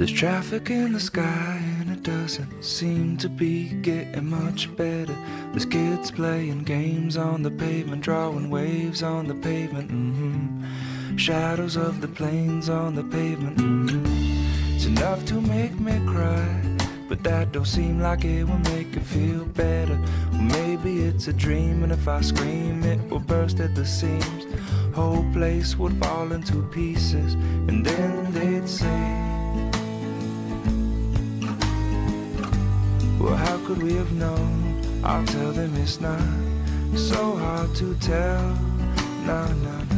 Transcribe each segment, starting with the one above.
There's traffic in the sky and it doesn't seem to be getting much better. There's kids playing games on the pavement, drawing waves on the pavement. Shadows of the planes on the pavement. It's enough to make me cry, but that don't seem like it will make it feel better. Well, maybe it's a dream, and if I scream it will burst at the seams. Whole place would fall into pieces, and then they'd say, well, how could we have known? I'll tell them it's not so hard to tell. No, no, no.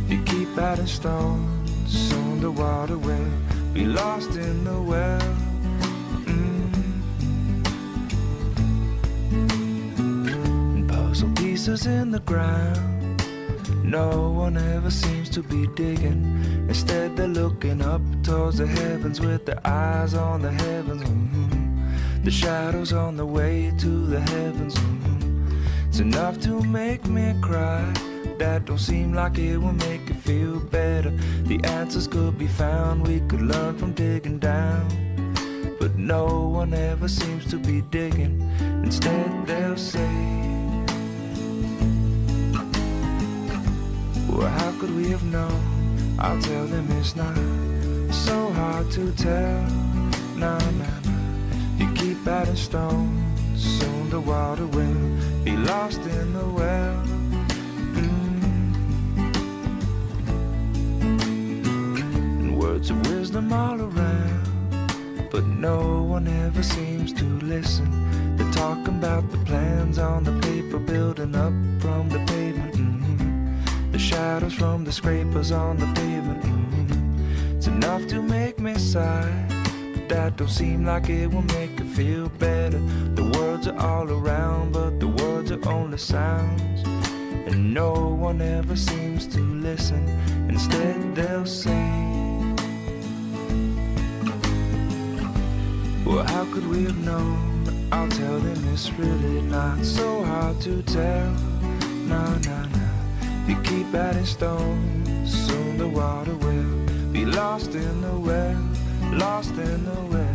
You keep adding stones, soon the water will be lost in the well. And puzzle pieces in the ground, no one ever seems to be digging. Instead they're looking up towards the heavens with their eyes on the heavens. The shadows on the way to the heavens. It's enough to make me cry. That don't seem like it will make it feel better. The answers could be found, we could learn from digging down. But no one ever seems to be digging. Instead they'll say, well, how could we have known? I'll tell them it's not so hard to tell. No, no, no. You keep adding stones, soon the water will be lost in the well. And words of wisdom all around, but no one ever seems to listen. They're talking about the plans on the paper, building up from the pavement. The shadows from the scrapers on the pavement. It's enough to make me sigh. That don't seem like it will make it feel better. The words are all around, but the words are only sounds, and no one ever seems to listen. Instead they'll say, well, how could we have known? I'll tell them it's really not so hard to tell. No, no, no. You keep adding stones, soon the water will be lost in the well. Lost in the well.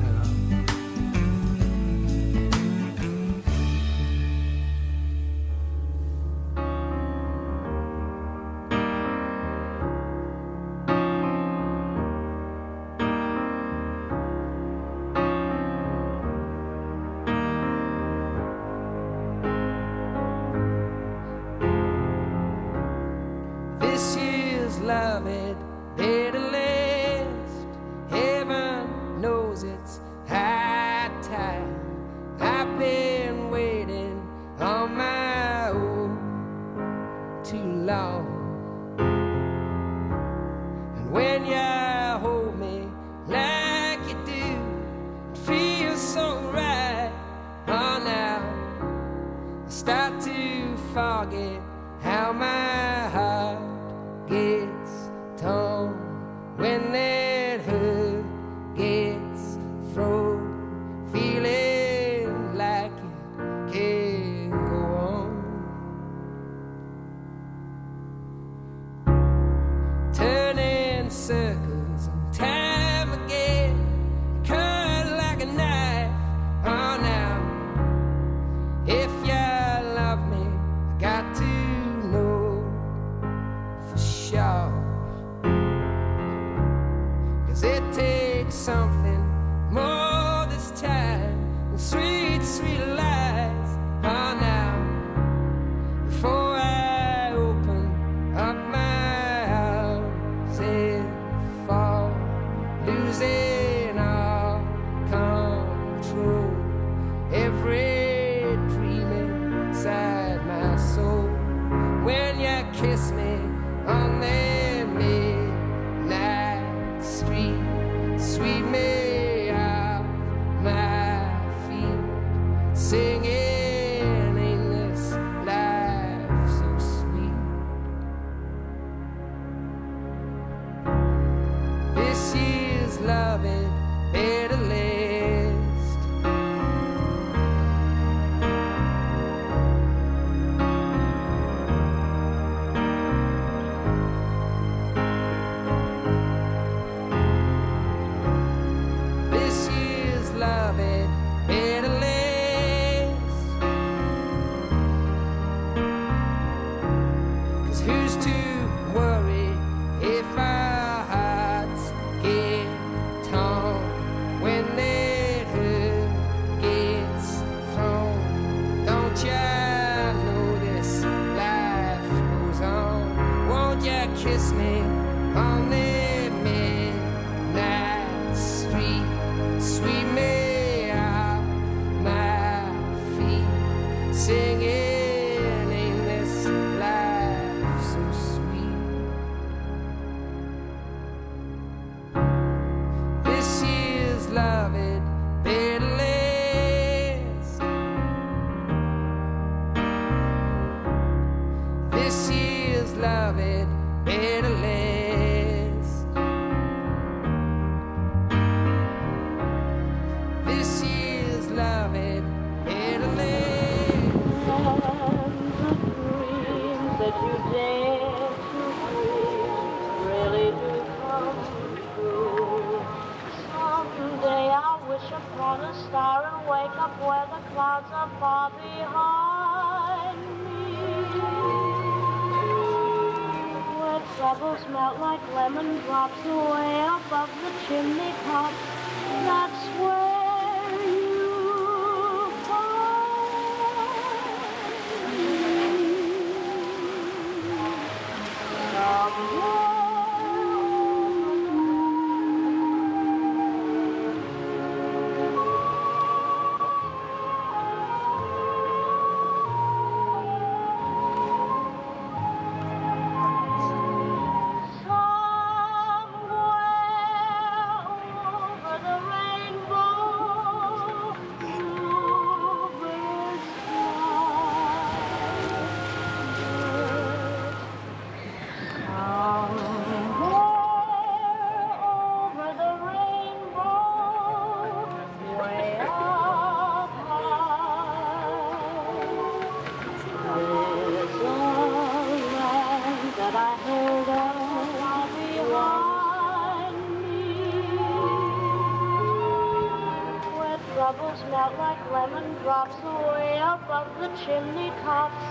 This year's love it better last. Heaven knows it's high time. I've been waiting on my own too long. And when you hold me like you do, it feels so right. Oh, now I start to forget how my heart gets torn when that hurt gets thrown, feeling like it can't go on. Turning circles on time again, cut like a knife. Oh, now if you love me, I got to know for sure. It takes something more this time than sweet, sweet lies. Oh, now before I open up my arms and fall, losing all control, every dream inside my soul. When you kiss me on that midnight street, sweep me off my feet, singing, ain't this life so sweet? This year's loving better last. kiss me on the midnight street, sweep me off my feet, singing, ain't this life so sweet? This year's love it better last. This year's love it better last. This year's love it better last. The dreams that you dare to dream really do come true. Someday I'll wish upon a star and wake up where the clouds are far behind me, where troubles melt like lemon drops away above the chimney top. That's where you find me. Somewhere over the rainbow, bluebirds fly. Somewhere over the rainbow, way up high, there's a land that I heard of behind me, where troubles melt like lemon drops away above the chimney tops.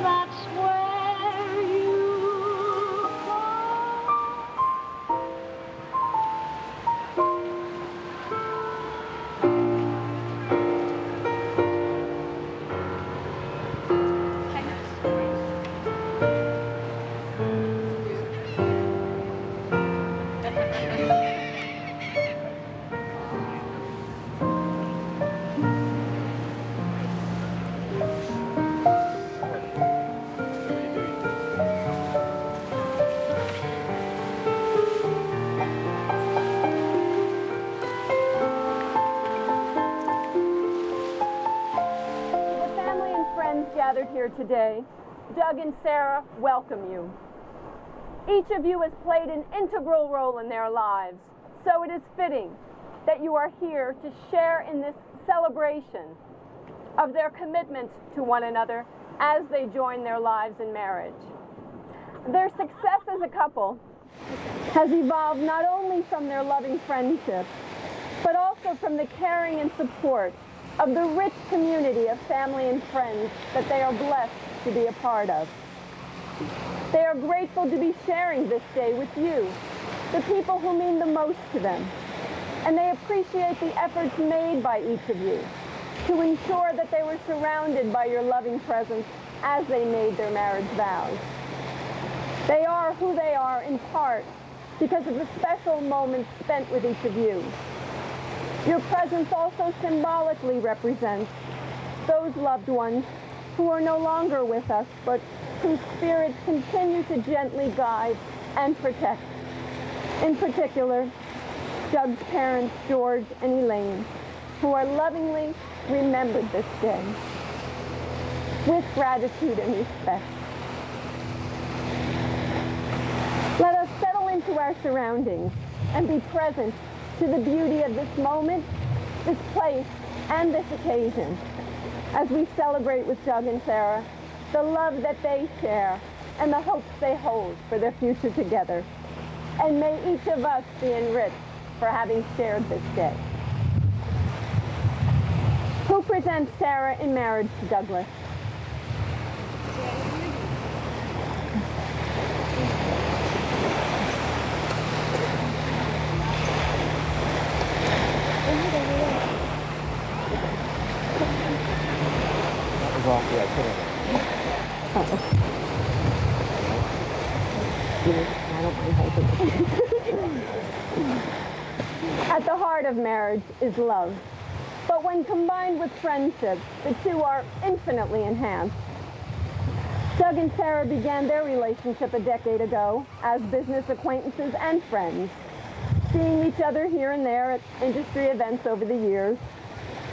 That's where you find. The family and friends gathered here today, Doug and Sarah welcome you. Each of you has played an integral role in their lives, so it is fitting that you are here to share in this celebration of their commitment to one another as they join their lives in marriage. Their success as a couple has evolved not only from their loving friendship, but also from the caring and support of the rich community of family and friends that they are blessed to be a part of. They are grateful to be sharing this day with you, the people who mean the most to them, and they appreciate the efforts made by each of you to ensure that they were surrounded by your loving presence as they made their marriage vows. They are who they are in part because of the special moments spent with each of you. Your presence also symbolically represents those loved ones who are no longer with us, but whose spirits continue to gently guide and protect. In particular, Doug's parents, George and Elaine, who are lovingly remembered this day with gratitude and respect. Let us settle into our surroundings and be present to the beauty of this moment, this place, and this occasion as we celebrate with Doug and Sarah the love that they share and the hopes they hold for their future together. And may each of us be enriched for having shared this day. Who presents Sarah in marriage to Douglas? Well, yeah, put it. At the heart of marriage is love. But when combined with friendship, the two are infinitely enhanced. Doug and Sarah began their relationship a decade ago as business acquaintances and friends, seeing each other here and there at industry events over the years,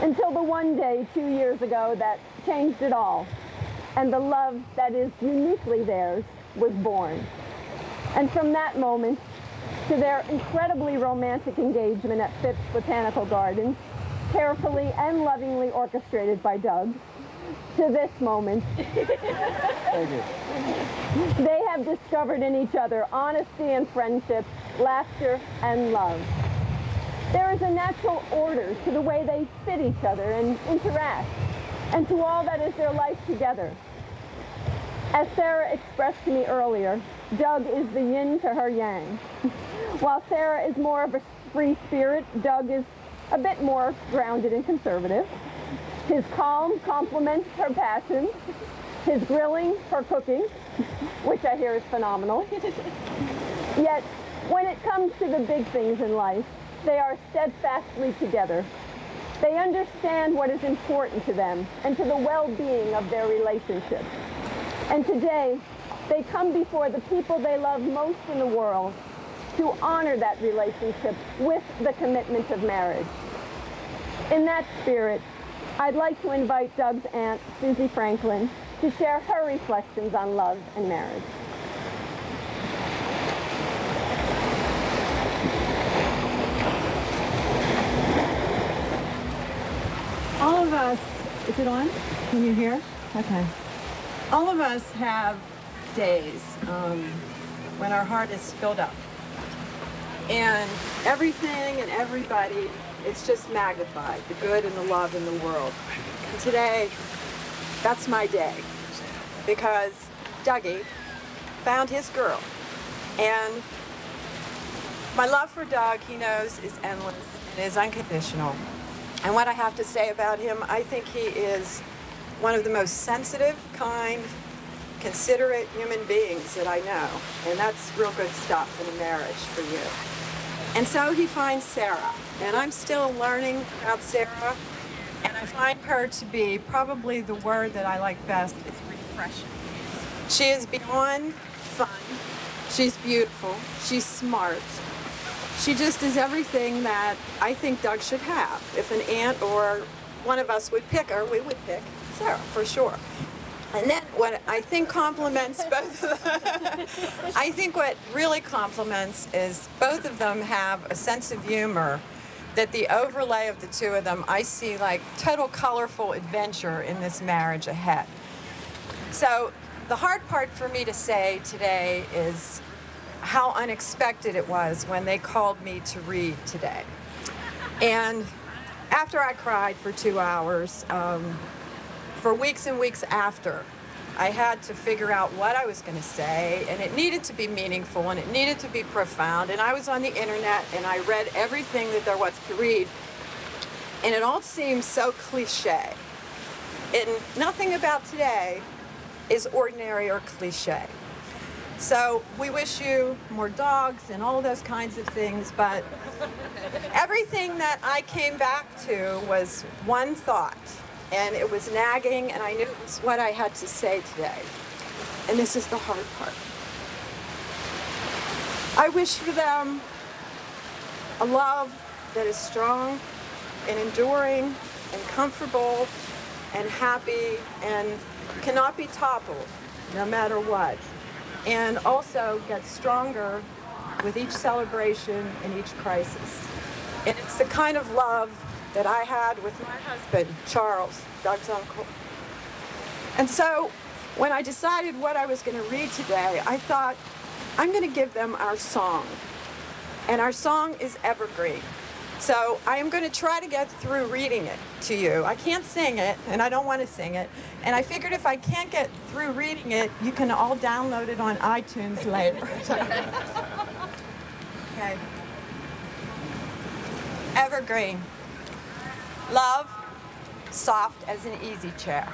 until the one day 2 years ago that changed it all, and the love that is uniquely theirs was born. And from that moment to their incredibly romantic engagement at Phipps Botanical Gardens, carefully and lovingly orchestrated by Doug, to this moment, they have discovered in each other honesty and friendship, laughter and love. There is a natural order to the way they fit each other and interact, and to all that is their life together. As Sarah expressed to me earlier, Doug is the yin to her yang. While Sarah is more of a free spirit, Doug is a bit more grounded and conservative. His calm complements her passion. His grilling, her cooking, which I hear is phenomenal. Yet, when it comes to the big things in life, they are steadfastly together. They understand what is important to them and to the well-being of their relationship. And today, they come before the people they love most in the world to honor that relationship with the commitment of marriage. In that spirit, I'd like to invite Doug's aunt, Susie Franklin, to share her reflections on love and marriage. All of us, is it on? Can you hear? Okay. All of us have days when our heart is filled up. And everything and everybody, it's just magnified, the good and the love in the world. And today, that's my day, because Dougie found his girl. And my love for Doug, he knows, is endless and is unconditional. And what I have to say about him, I think he is one of the most sensitive, kind, considerate human beings that I know. And that's real good stuff in a marriage for you. And so he finds Sarah, and I'm still learning about Sarah, and I find her to be probably the word that I like best is refreshing. She is beyond fun, she's beautiful, she's smart. She just is everything that I think Doug should have. If an aunt or one of us would pick her, we would pick Sarah for sure. And then what I think complements both of them, I think what really complements is both of them have a sense of humor that the overlay of the two of them, I see like total colorful adventure in this marriage ahead. So the hard part for me to say today is how unexpected it was when they called me to read today. And after I cried for 2 hours, for weeks and weeks after, I had to figure out what I was going to say, and it needed to be meaningful, and it needed to be profound, and I was on the internet, and I read everything that there was to read, and it all seemed so cliche. And nothing about today is ordinary or cliche. So we wish you more dogs and all those kinds of things, but everything that I came back to was one thought. And it was nagging, and I knew it was what I had to say today. And this is the hard part. I wish for them a love that is strong and enduring and comfortable and happy and cannot be toppled no matter what. And also gets stronger with each celebration and each crisis. And it's the kind of love that I had with my husband, Charles, Doug's uncle. And so when I decided what I was going to read today, I thought, I'm going to give them our song. And our song is Evergreen. So I am going to try to get through reading it to you. I can't sing it, and I don't want to sing it. And I figured if I can't get through reading it, you can all download it on iTunes later. Okay. Evergreen. Love, soft as an easy chair.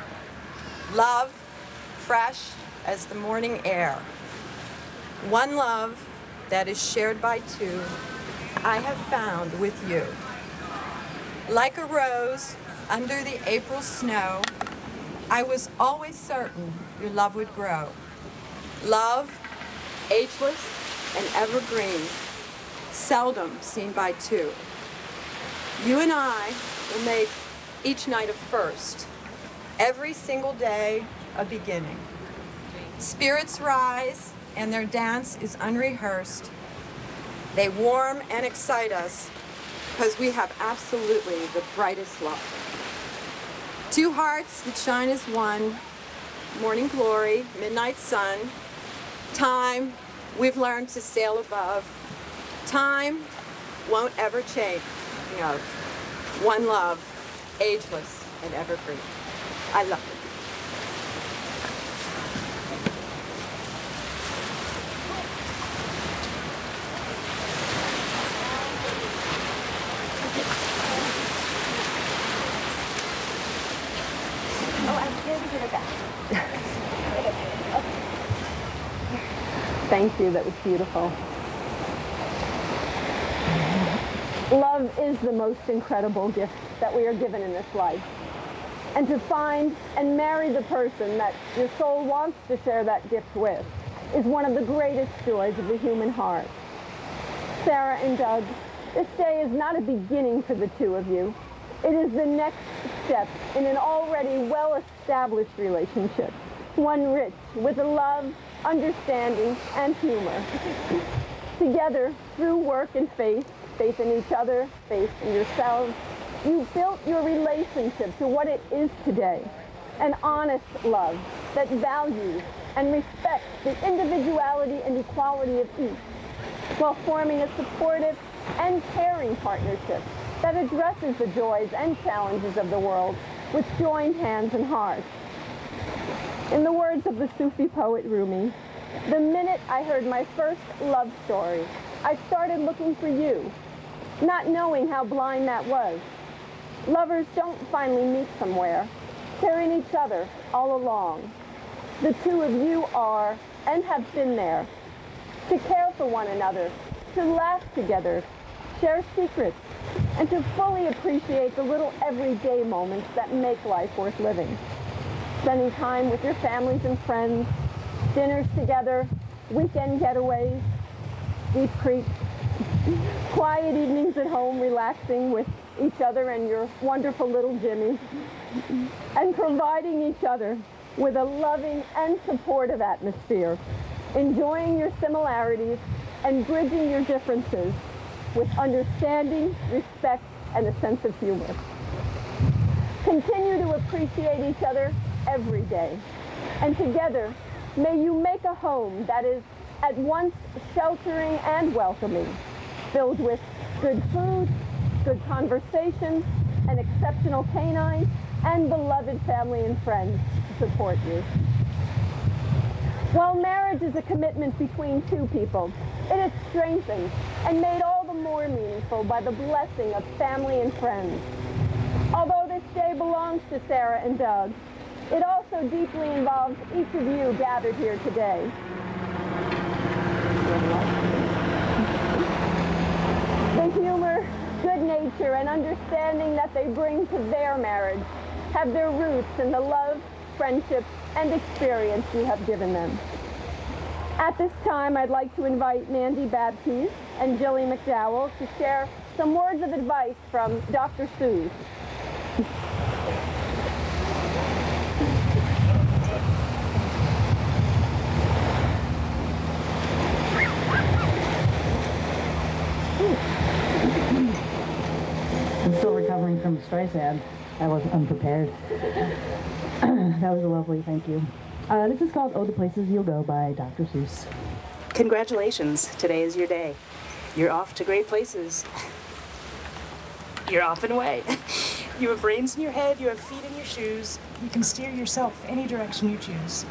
Love, fresh as the morning air. One love, that is shared by two, I have found with you. Like a rose under the April snow, I was always certain your love would grow. Love, ageless and evergreen, seldom seen by two. You and I will make each night a first, every single day a beginning. Spirits rise and their dance is unrehearsed. They warm and excite us because we have absolutely the brightest love. Two hearts that shine as one, morning glory, midnight sun. Time, we've learned to sail above. Time won't ever change. Of one love, ageless and evergreen. I love it. Thank you, that was beautiful. Love is the most incredible gift that we are given in this life. And to find and marry the person that your soul wants to share that gift with is one of the greatest joys of the human heart. Sarah and Doug, this day is not a beginning for the two of you. It is the next step in an already well-established relationship, one rich with love, understanding, and humor. Together, through work and faith in each other, faith in yourselves, you built your relationship to what it is today, an honest love that values and respects the individuality and equality of each, while forming a supportive and caring partnership that addresses the joys and challenges of the world with joined hands and hearts. In the words of the Sufi poet Rumi, the minute I heard my first love story, I started looking for you, not knowing how blind that was. Lovers don't finally meet somewhere. They're in each other all along. The two of you are and have been there to care for one another, to laugh together, share secrets, and to fully appreciate the little everyday moments that make life worth living. Spending time with your families and friends, dinners together, weekend getaways, deep creeks, quiet evenings at home relaxing with each other and your wonderful little Jimmy, and providing each other with a loving and supportive atmosphere, enjoying your similarities and bridging your differences with understanding, respect, and a sense of humor. Continue to appreciate each other every day, and together, may you make a home that is at once sheltering and welcoming, filled with good food, good conversation, an exceptional canine, and beloved family and friends to support you. While marriage is a commitment between two people, it is strengthened and made all the more meaningful by the blessing of family and friends. Although this day belongs to Sarah and Doug, it also deeply involves each of you gathered here today. The humor, good nature, and understanding that they bring to their marriage have their roots in the love, friendship, and experience you have given them. At this time, I'd like to invite Mandy Baptiste and Jilly McDowell to share some words of advice from Dr. Seuss. I'm still recovering from Streisand. I wasn't unprepared. That was lovely, thank you. This is called Oh, the Places You'll Go by Dr. Seuss. Congratulations, today is your day. You're off to great places. You're off and away. You have brains in your head, you have feet in your shoes. You can steer yourself any direction you choose.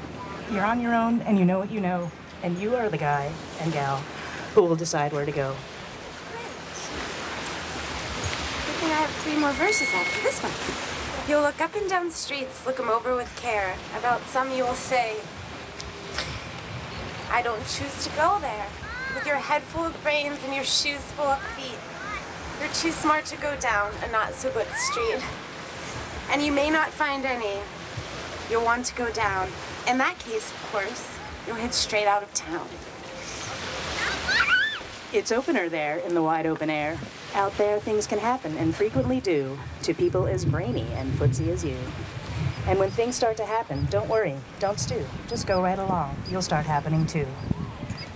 You're on your own and you know what you know, and you are the guy and gal who will decide where to go. I think I have 3 more verses after this one. You'll look up and down the streets, look them over with care. About some you will say, I don't choose to go there. with your head full of brains and your shoes full of feet. You're too smart to go down a not-so-good street. And you may not find any. You'll want to go down. In that case, of course, you'll head straight out of town. It's opener there in the wide open air. Out there, things can happen, and frequently do, to people as brainy and footsy as you. And when things start to happen, don't worry, don't stew. Just go right along. You'll start happening too.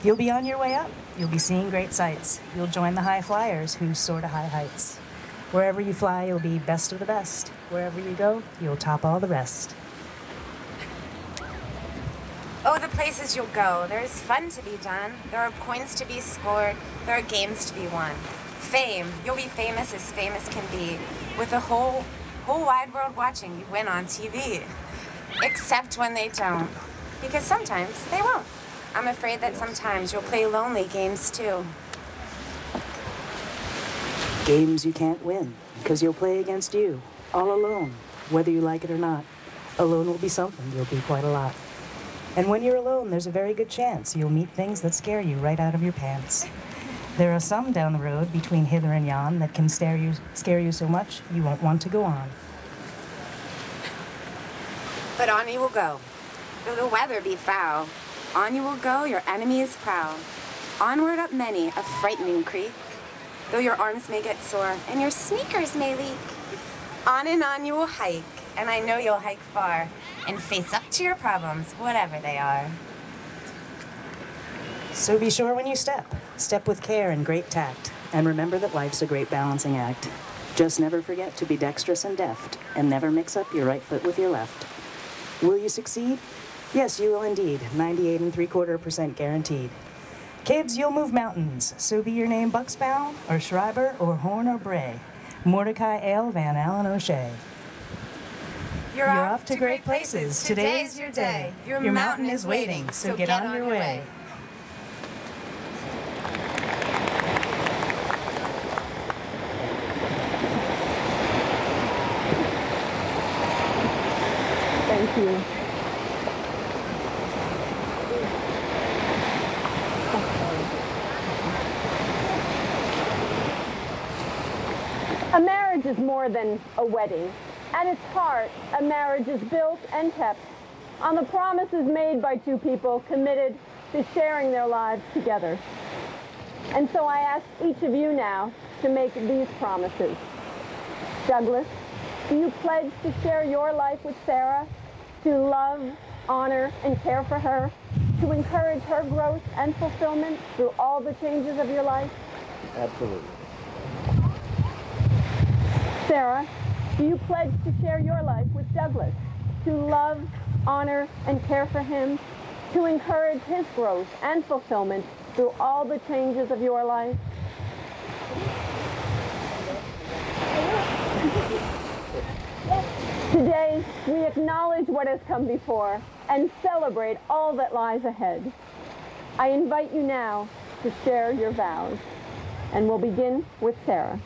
You'll be on your way up. You'll be seeing great sights. You'll join the high flyers who soar to high heights. Wherever you fly, you'll be best of the best. Wherever you go, you'll top all the rest. Oh, the places you'll go. There's fun to be done. There are points to be scored. There are games to be won. Fame. You'll be famous as famous can be. With the whole wide world watching you win on TV. Except when they don't. Because sometimes they won't. I'm afraid that sometimes you'll play lonely games too. Games you can't win, because you'll play against you, all alone, whether you like it or not. Alone will be something, you'll be quite a lot. And when you're alone, there's a very good chance you'll meet things that scare you right out of your pants. There are some down the road between hither and yon that can scare you so much you won't want to go on. But on you will go, though the weather be foul. On you will go, your enemy is proud. Onward up many a frightening creek, though your arms may get sore and your sneakers may leak. On and on you will hike, and I know you'll hike far, and face up to your problems, whatever they are. So be sure when you step with care and great tact, and remember that life's a great balancing act. Just never forget to be dexterous and deft, and never mix up your right foot with your left. Will you succeed? Yes, you will indeed. 98.75% guaranteed. Kids, you'll move mountains. So be your name Bucksbaum, or Schreiber, or Horn, or Bray. Mordecai Ale Van Allen O'Shea. You're off to great places. Today is your day. Your mountain is waiting, so get on your way. Thank you. A marriage is more than a wedding. At its heart, a marriage is built and kept on the promises made by two people committed to sharing their lives together. And so I ask each of you now to make these promises. Douglas, do you pledge to share your life with Sarah, to love, honor, and care for her, to encourage her growth and fulfillment through all the changes of your life? Absolutely. Sarah, do you pledge to share your life with Douglas, to love, honor, and care for him, to encourage his growth and fulfillment through all the changes of your life? Today, we acknowledge what has come before and celebrate all that lies ahead. I invite you now to share your vows, and we'll begin with Sarah.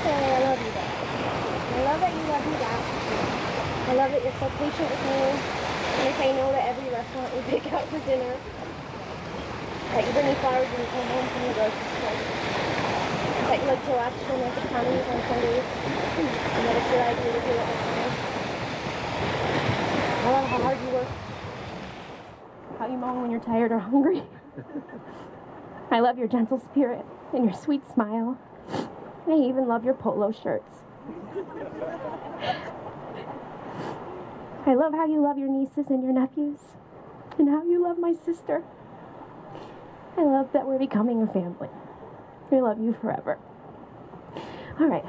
I love you, Dad. I love that you love me back. I love that you're so patient with me. And I say no to every restaurant we pick out for dinner. That you bring me flowers when you come home from the grocery store. That you like to watch romantic comedies on Sundays. And that it's your idea to do it with me. I love how hard you work. How you moan when you're tired or hungry. I love your gentle spirit and your sweet smile. I even love your polo shirts. I love how you love your nieces and your nephews, and how you love my sister. I love that we're becoming a family. I love you forever. All right.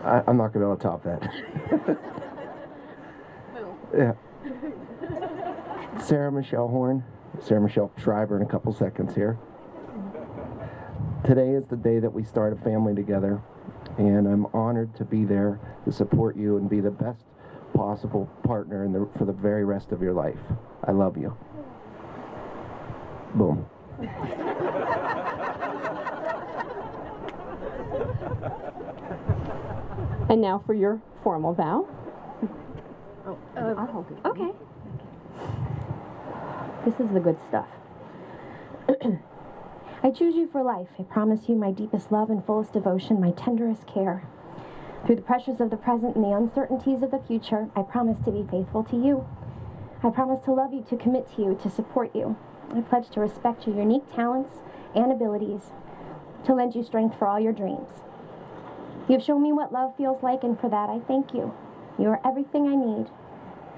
I'm not going to be able to top that. Yeah. Sarah Michelle Horn, Sarah Michelle Schreiber in a couple seconds here. Today is the day that we start a family together, and I'm honored to be there to support you and be the best possible partner for the very rest of your life. I love you. Boom. And now for your formal vow. I'll hold it. Okay. This is the good stuff. I choose you for life. I promise you my deepest love and fullest devotion, my tenderest care. Through the pressures of the present and the uncertainties of the future, I promise to be faithful to you. I promise to love you, to commit to you, to support you. I pledge to respect your unique talents and abilities, to lend you strength for all your dreams. You have shown me what love feels like, and for that I thank you. You are everything I need,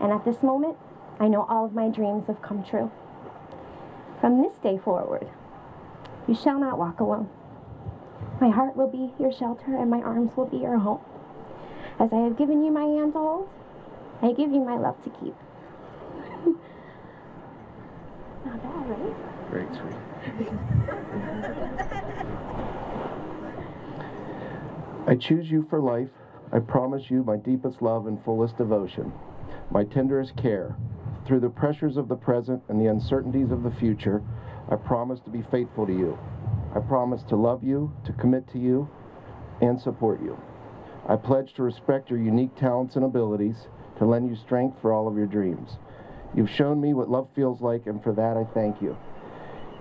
and at this moment, I know all of my dreams have come true. From this day forward, you shall not walk alone. My heart will be your shelter, and my arms will be your home. As I have given you my hand to hold, I give you my love to keep. Not bad, right? Very sweet. I choose you for life. I promise you my deepest love and fullest devotion, my tenderest care. Through the pressures of the present and the uncertainties of the future, I promise to be faithful to you. I promise to love you, to commit to you, and support you. I pledge to respect your unique talents and abilities, to lend you strength for all of your dreams. You've shown me what love feels like, and for that I thank you.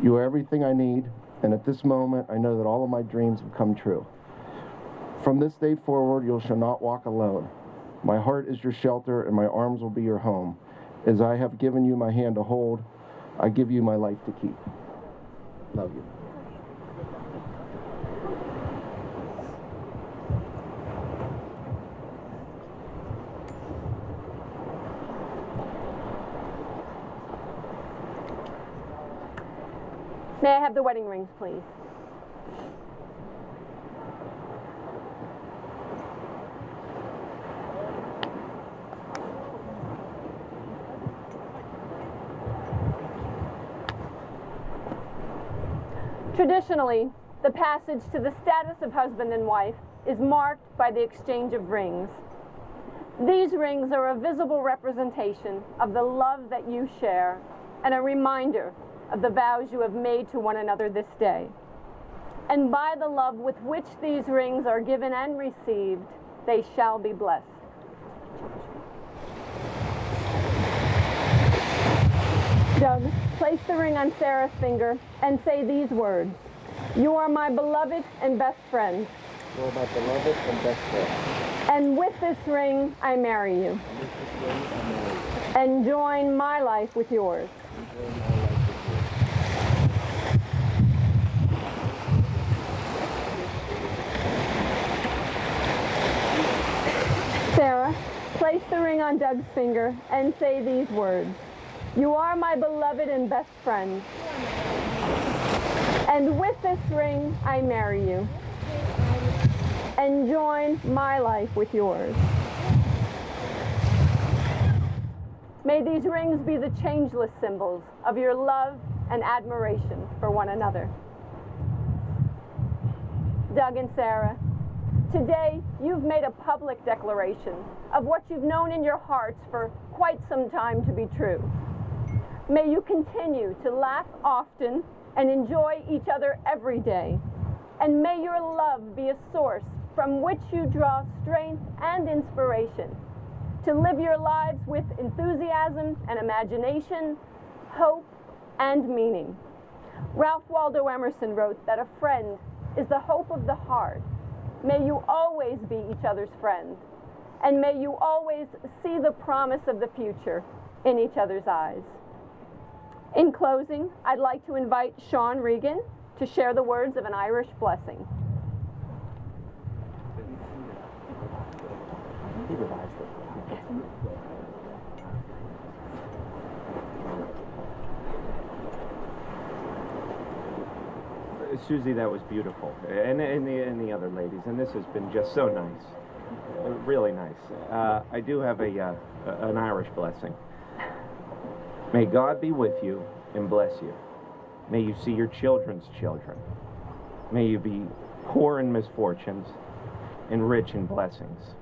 You are everything I need, and at this moment I know that all of my dreams have come true. From this day forward, you shall not walk alone. My heart is your shelter, and my arms will be your home. As I have given you my hand to hold, I give you my life to keep. Love you. May I have the wedding rings, please? Traditionally, the passage to the status of husband and wife is marked by the exchange of rings. These rings are a visible representation of the love that you share and a reminder of the vows you have made to one another this day. And by the love with which these rings are given and received, they shall be blessed. Doug, place the ring on Sarah's finger and say these words. You are my beloved and best friend. You are my beloved and best friend. And with this ring, I marry you. And join my life with yours. Sarah, place the ring on Doug's finger and say these words. You are my beloved and best friend. And with this ring, I marry you. And join my life with yours. May these rings be the changeless symbols of your love and admiration for one another. Doug and Sarah, today you've made a public declaration of what you've known in your hearts for quite some time to be true. May you continue to laugh often and enjoy each other every day. And may your love be a source from which you draw strength and inspiration to live your lives with enthusiasm and imagination, hope, and meaning. Ralph Waldo Emerson wrote that a friend is the hope of the heart. May you always be each other's friend, and may you always see the promise of the future in each other's eyes. In closing, I'd like to invite Sean Regan to share the words of an Irish blessing. Susie, that was beautiful, and the other ladies, and this has been just so nice, really nice. I do have an Irish blessing. May God be with you and bless you. May you see your children's children. May you be poor in misfortunes and rich in blessings.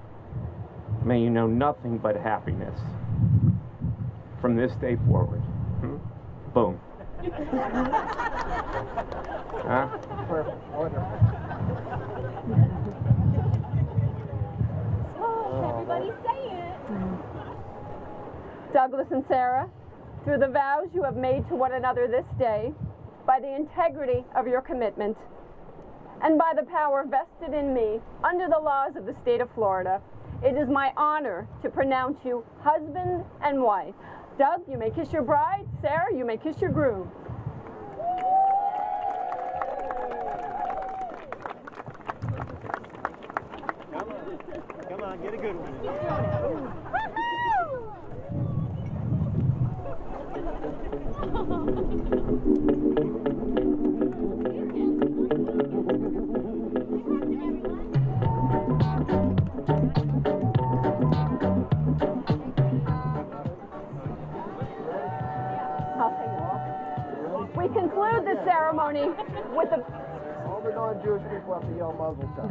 May you know nothing but happiness from this day forward. Boom. Huh? Perfect. Wonderful. Everybody say it. Douglas and Sarah, through the vows you have made to one another this day, by the integrity of your commitment, and by the power vested in me under the laws of the state of Florida, it is my honor to pronounce you husband and wife. Doug, you may kiss your bride. Sarah, you may kiss your groom. Come on, get a good one. We conclude the ceremony with the All the non-Jewish people have to yell Mazel Tov.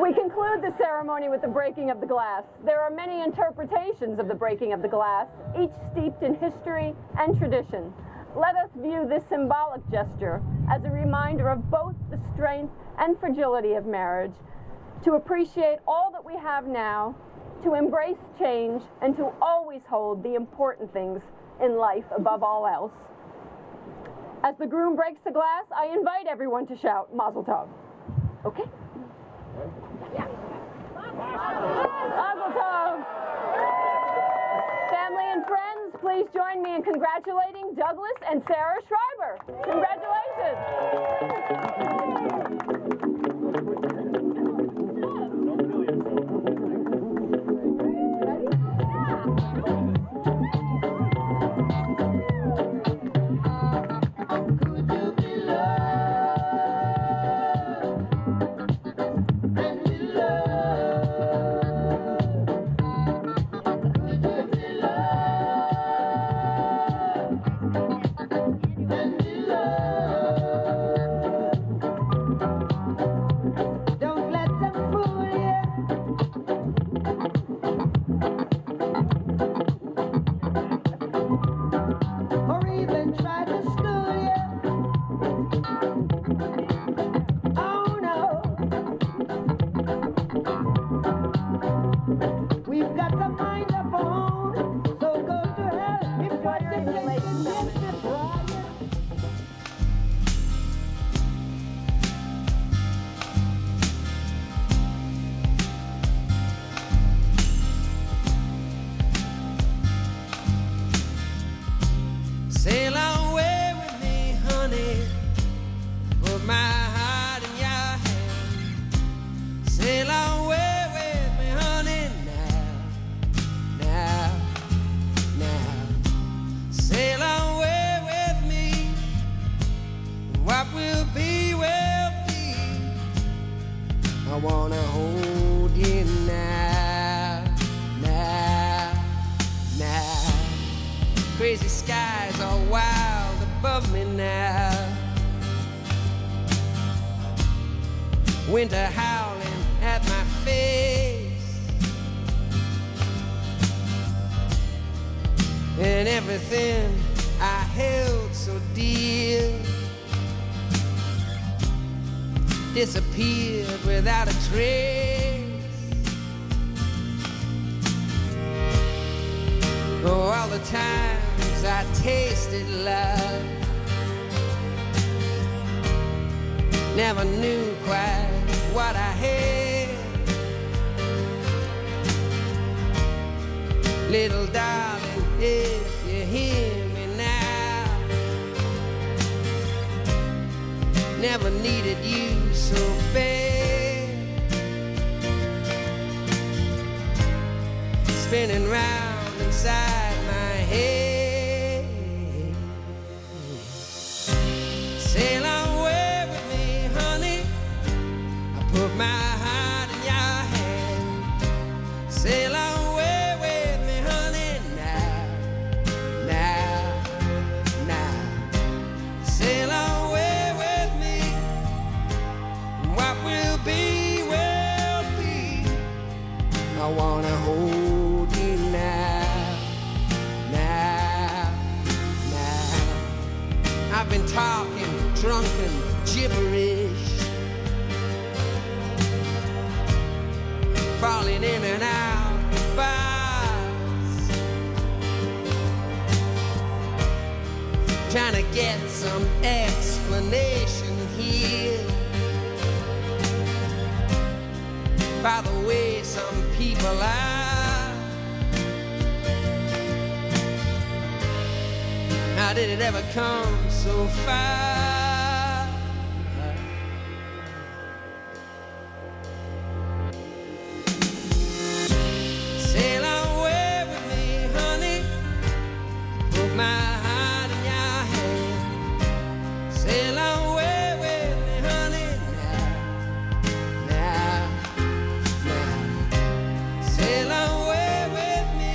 We conclude the ceremony with the breaking of the glass. There are many interpretations of the breaking of the glass, each steeped in history and tradition. Let us view this symbolic gesture as a reminder of both the strength and fragility of marriage, to appreciate all that we have now, to embrace change, and to always hold the important things in life above all else. As the groom breaks the glass, I invite everyone to shout Mazel Tov. Okay? Yeah. Mazel Tov! Family and friends, please join me in congratulating Douglas and Sarah Schreiber. Congratulations! Sail away with me, honey. Put my heart in your hand. Sail away with me, honey, now. Sail away with me. What will be, will be. I wanna hold you now. Crazy skies are wild above me now. Winter howling at my face, and everything I held so dear disappeared without a trace. Oh, all the times I tasted love, never knew quite what I had. Little darling, if you hear me now, never needed you so bad. Spinning round inside my head. Sail away with me, honey. I put my heart in your hand. Sail away with me, honey, now. Sail away with me. What will be, will be. I wanna hold you now. talking drunken gibberish, falling in and out of bars, trying to get some explanation here by the way some people are. How did it ever come so far? Sail away with me, honey. Put my heart in your hand. Sail away with me, honey. Now, sail away with me.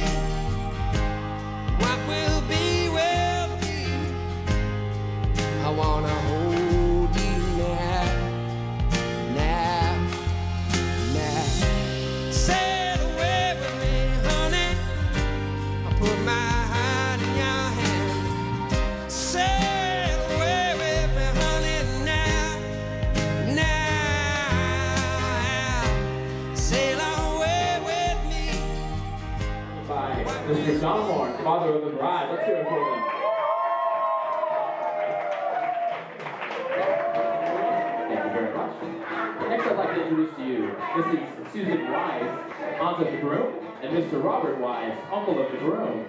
What will be, will be. I wanna hold you now, now, now. Sail away with me, honey. I put my heart in your hand. Sail away with me, honey, now, now. Sail away with me. By Mr. John Moore, father of the bride. Let's hear it for them. Thank you very much. Next, I'd like to introduce to you Mrs. Susan Wise, aunt of the groom, and Mr. Robert Wise, uncle of the groom.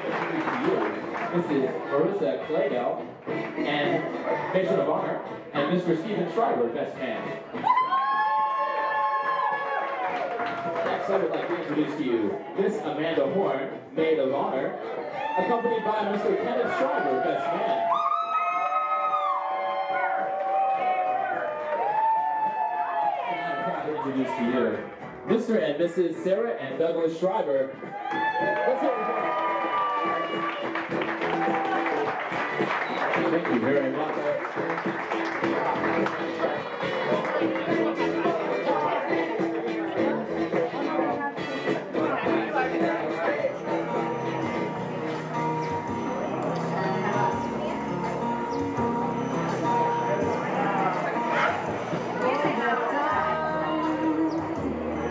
Introduce to you Mrs. Marissa Cladell, and Matron of Honor, and Mr. Stephen Schreiber, best man. Next, I would like to introduce to you Miss Amanda Horn, maid of honor, accompanied by Mr. Kenneth Schreiber, best man. And I'm proud to introduce to you Mr. and Mrs. Sarah and Douglas Schreiber. Let's hear it. Thank you very much.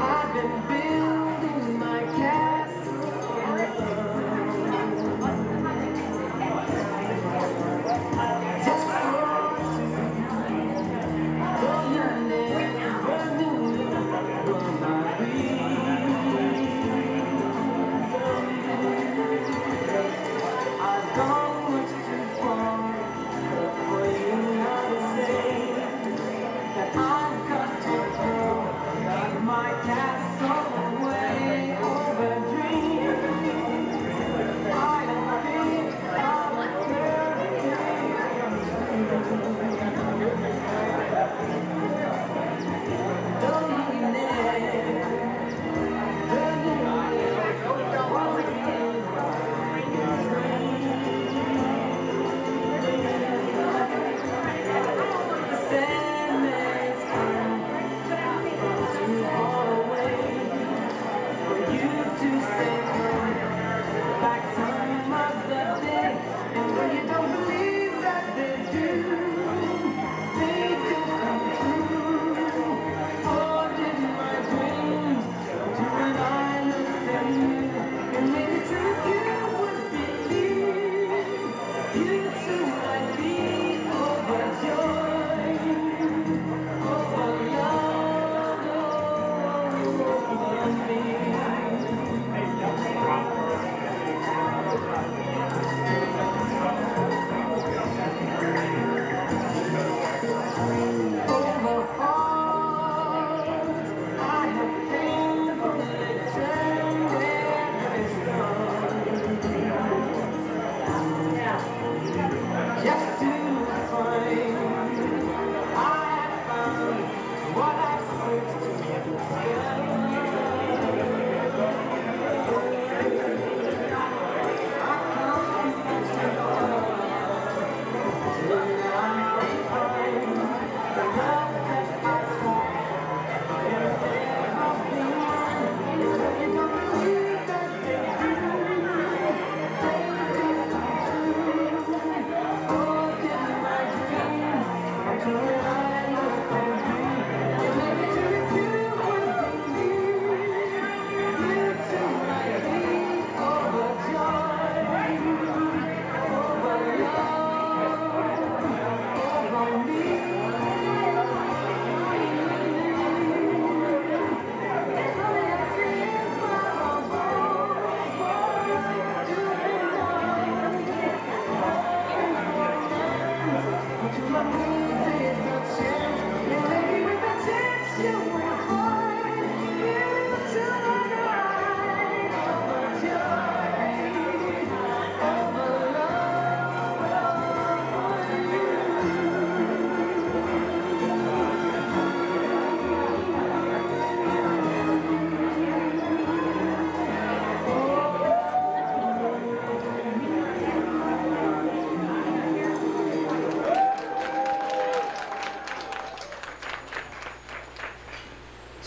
I've been building my castle. Just for you, but you never knew from my I've gone much too far for you now to say that I've got to throw my castle.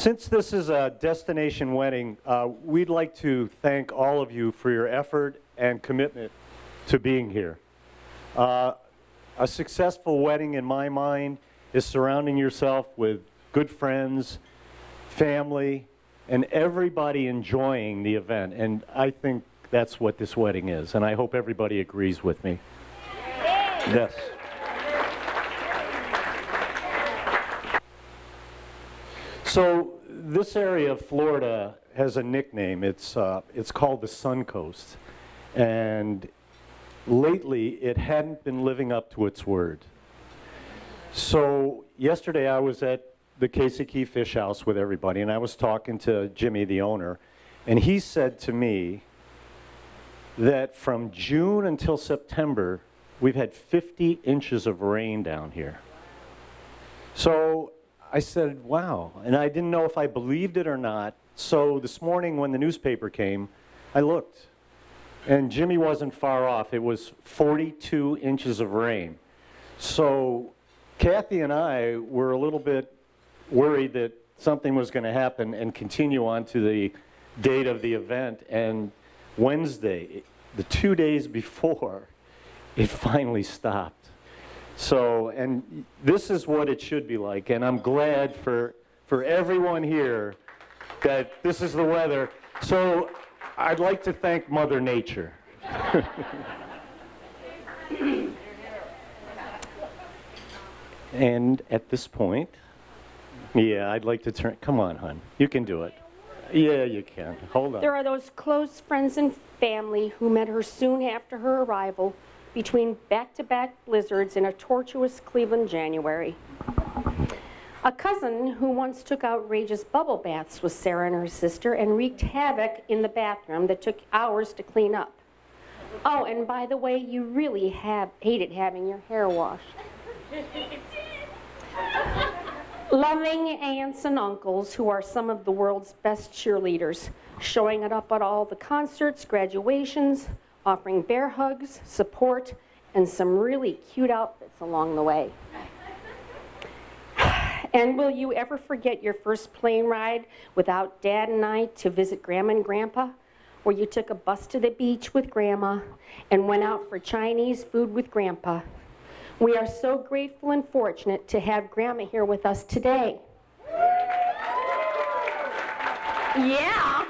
Since this is a destination wedding, we'd like to thank all of you for your effort and commitment to being here. A successful wedding, in my mind, is surrounding yourself with good friends, family, and everybody enjoying the event. And I think that's what this wedding is, and I hope everybody agrees with me. Yes. So this area of Florida has a nickname. It's called the Sun Coast. And lately, it hadn't been living up to its word. So yesterday, I was at the Casey Key Fish House with everybody, and I was talking to Jimmy, the owner, and he said to me that from June until September, we've had 50 inches of rain down here. So I said, wow, and I didn't know if I believed it or not. So this morning when the newspaper came, I looked, and Jimmy wasn't far off. It was 42 inches of rain. So Kathy and I were a little bit worried that something was going to happen and continue on to the date of the event. And Wednesday, the 2 days before, it finally stopped. So, and this is what it should be like. And I'm glad for everyone here that this is the weather. So I'd like to thank Mother Nature. And at this point, yeah, I'd like to turn, come on, hon, you can do it. Yeah, you can. Hold on. There are those close friends and family who met her soon after her arrival between back-to-back blizzards in a tortuous Cleveland January. A cousin who once took outrageous bubble baths with Sarah and her sister and wreaked havoc in the bathroom that took hours to clean up. Oh, and by the way, you really hated having your hair washed. Loving aunts and uncles who are some of the world's best cheerleaders, showing it up at all the concerts, graduations, offering bear hugs, support, and some really cute outfits along the way. And will you ever forget your first plane ride without Dad and I to visit Grandma and Grandpa, where you took a bus to the beach with Grandma and went out for Chinese food with Grandpa? We are so grateful and fortunate to have Grandma here with us today. Yeah.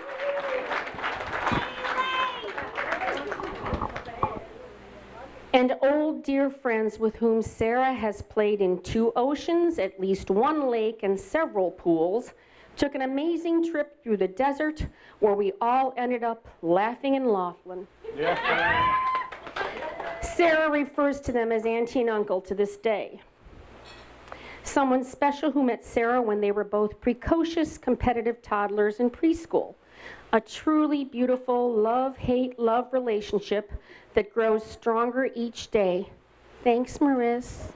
And old dear friends with whom Sarah has played in 2 oceans, at least 1 lake, and several pools, took an amazing trip through the desert where we all ended up laughing in Laughlin. Yeah. Sarah refers to them as Auntie and Uncle to this day. Someone special who met Sarah when they were both precocious, competitive toddlers in preschool. A truly beautiful love-hate-love relationship that grows stronger each day. Thanks, Maris.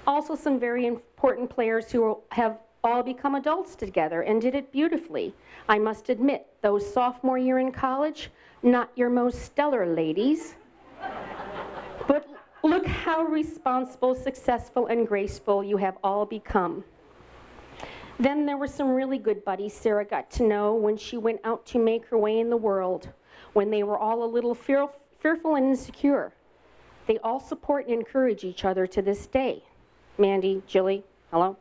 Also some very important players who have all become adults together and did it beautifully. I must admit, those sophomore year in college, not your most stellar ladies. But look how responsible, successful, and graceful you have all become. Then there were some really good buddies Sarah got to know when she went out to make her way in the world, when they were all a little fearful and insecure. They all support and encourage each other to this day. Mandy, Jilly, hello.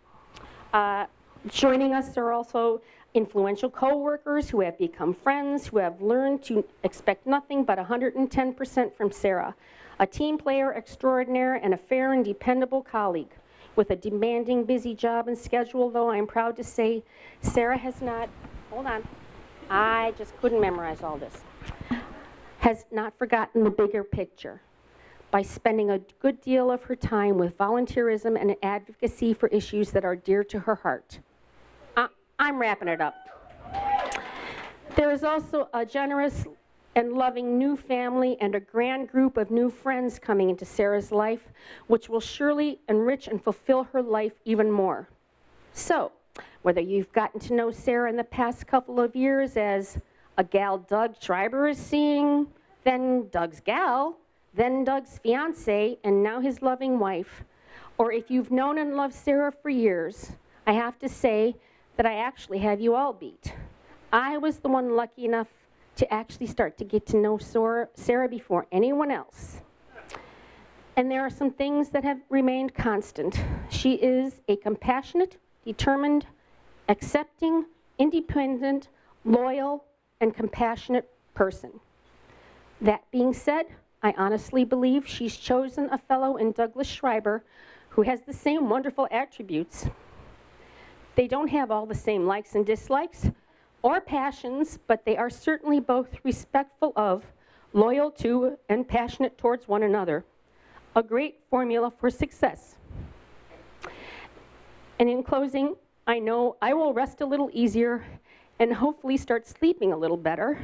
Joining us are also influential co-workers who have become friends, who have learned to expect nothing but 110% from Sarah, a team player extraordinaire and a fair and dependable colleague. With a demanding, busy job and schedule, though, I'm proud to say Sarah has not, hold on, I just couldn't memorize all this, has not forgotten the bigger picture by spending a good deal of her time with volunteerism and advocacy for issues that are dear to her heart. I'm wrapping it up. There is also a generous and loving new family and a grand group of new friends coming into Sarah's life, which will surely enrich and fulfill her life even more. So, whether you've gotten to know Sarah in the past couple of years as a gal Doug Schreiber is seeing, then Doug's gal, then Doug's fiance, and now his loving wife, or if you've known and loved Sarah for years, I have to say that I actually have you all beat. I was the one lucky enough to actually start to get to know Sarah before anyone else. And there are some things that have remained constant. She is a compassionate, determined, accepting, independent, loyal, and compassionate person. That being said, I honestly believe she's chosen a fellow in Douglas Schreiber who has the same wonderful attributes. They don't have all the same likes and dislikes or passions, but they are certainly both respectful of, loyal to, and passionate towards one another. A great formula for success. And in closing, I know I will rest a little easier and hopefully start sleeping a little better,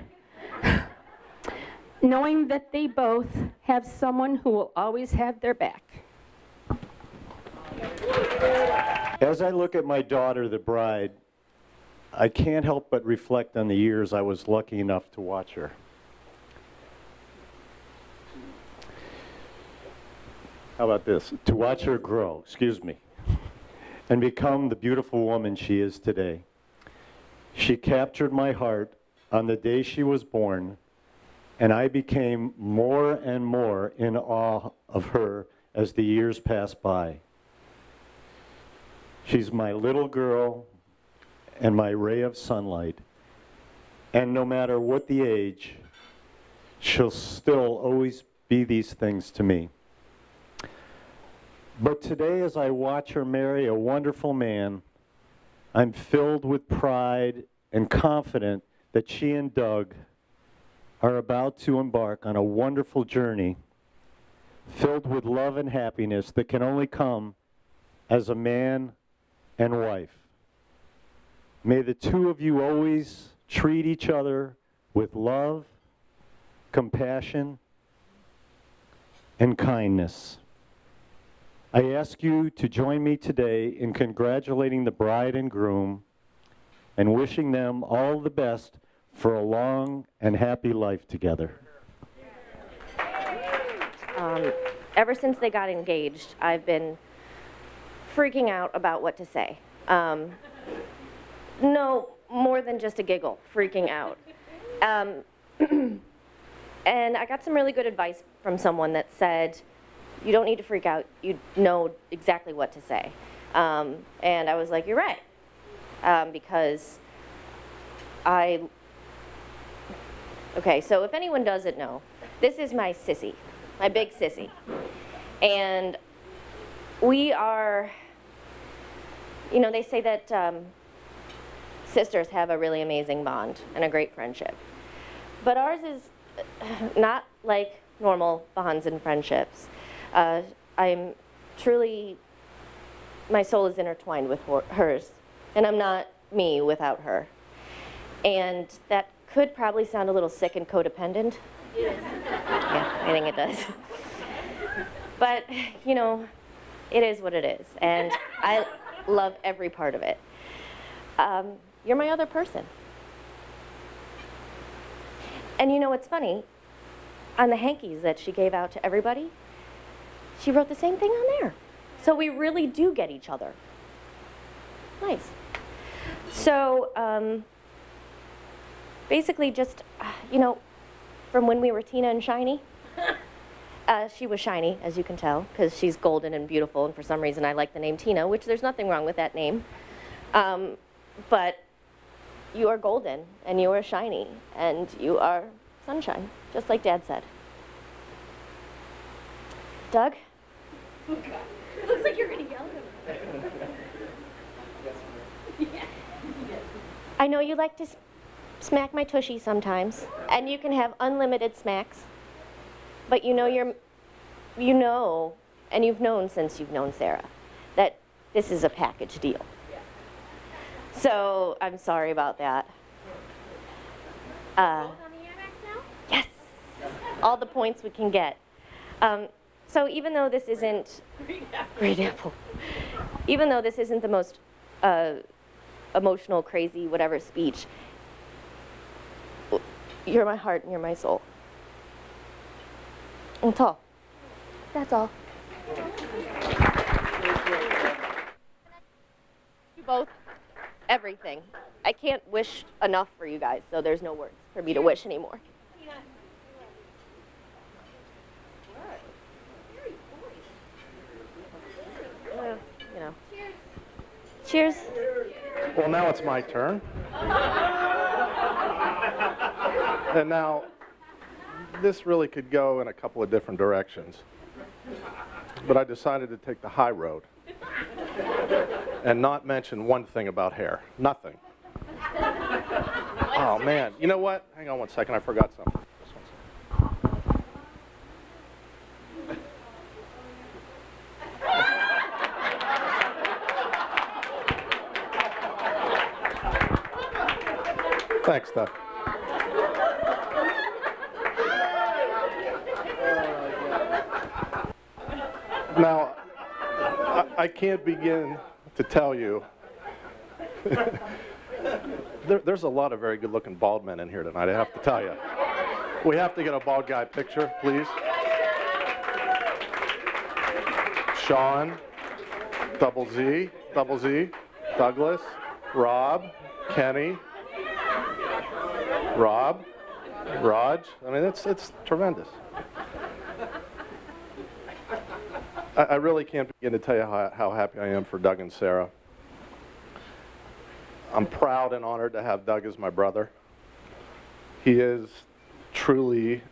knowing that they both have someone who will always have their back. As I look at my daughter, the bride, I can't help but reflect on the years I was lucky enough to watch her. How about this? To watch her grow, excuse me, and become the beautiful woman she is today. She captured my heart on the day she was born, and I became more and more in awe of her as the years passed by. She's my little girl and my ray of sunlight, and no matter what the age, she'll still always be these things to me. But today, as I watch her marry a wonderful man, I'm filled with pride and confident that she and Doug are about to embark on a wonderful journey filled with love and happiness that can only come as a man and wife. May the two of you always treat each other with love, compassion, and kindness. I ask you to join me today in congratulating the bride and groom and wishing them all the best for a long and happy life together. Ever since they got engaged, I've been freaking out about what to say. No more than just a giggle, freaking out. And I got some really good advice from someone that said, you don't need to freak out, you know exactly what to say. And I was like, you're right. Because okay, so if anyone doesn't know, this is my sissy, my big sissy. And we are, you know, they say that sisters have a really amazing bond and a great friendship. But ours is not like normal bonds and friendships. I'm truly, my soul is intertwined with hers, and I'm not me without her. And that could probably sound a little sick and codependent. Yeah, I think it does. But, you know, it is what it is, and I love every part of it. You're my other person. And you know what's funny? On the hankies that she gave out to everybody, she wrote the same thing on there. So we really do get each other. Nice. So basically just, you know, from when we were Tina and Shiny, she was shiny, as you can tell, because she's golden and beautiful, and for some reason I like the name Tina, which there's nothing wrong with that name. But you are golden, and you are shiny, and you are sunshine, just like Dad said. Doug? Oh God. It looks like you're going to yell at him. I know you like to smack my tushy sometimes, and you can have unlimited smacks, but you know and you've known since you've known Sarah, that this is a package deal. So I'm sorry about that. Yes, all the points we can get. So even though this isn't Green Apple, even though this isn't the most emotional, crazy, whatever speech, you're my heart and you're my soul. That's all. That's all. You both. everything. I can't wish enough for you guys, so there's no words for me to wish anymore. You know. Cheers. Well, now it's my turn. And now, this really could go in a couple of different directions. But I decided to take the high road and not mention one thing about hair. Nothing. Oh, man. You know what? Hang on one second. I forgot something. Thanks, Doug. Now, I can't begin to tell you. There's a lot of very good-looking bald men in here tonight, I have to tell you. We have to get a bald guy picture, please. Sean, Double Z, Douglas, Rob, Kenny, Rob, Raj. I mean, it's tremendous. I really can't begin to tell you how happy I am for Doug and Sarah. I'm proud and honored to have Doug as my brother. He is truly,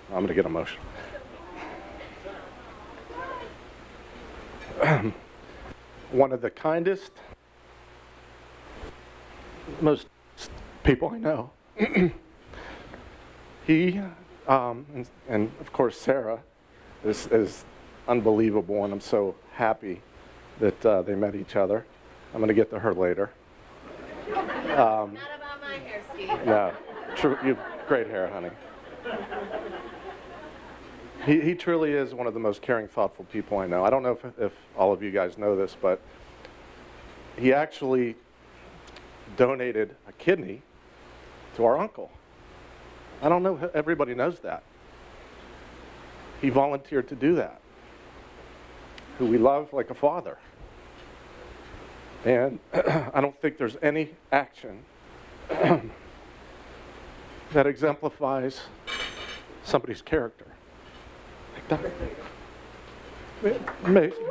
I'm going to get emotional. One of the kindest, most people I know. He, and of course Sarah, is unbelievable, and I'm so happy that they met each other. I'm going to get to her later. Not about my hair, Steve. No, you have great hair, honey. He truly is one of the most caring, thoughtful people I know. I don't know if all of you guys know this, but he actually donated a kidney to our uncle. I don't know if everybody knows that. He volunteered to do that, who we love like a father. And I don't think there's any action that exemplifies somebody's character. Like that. Amazing.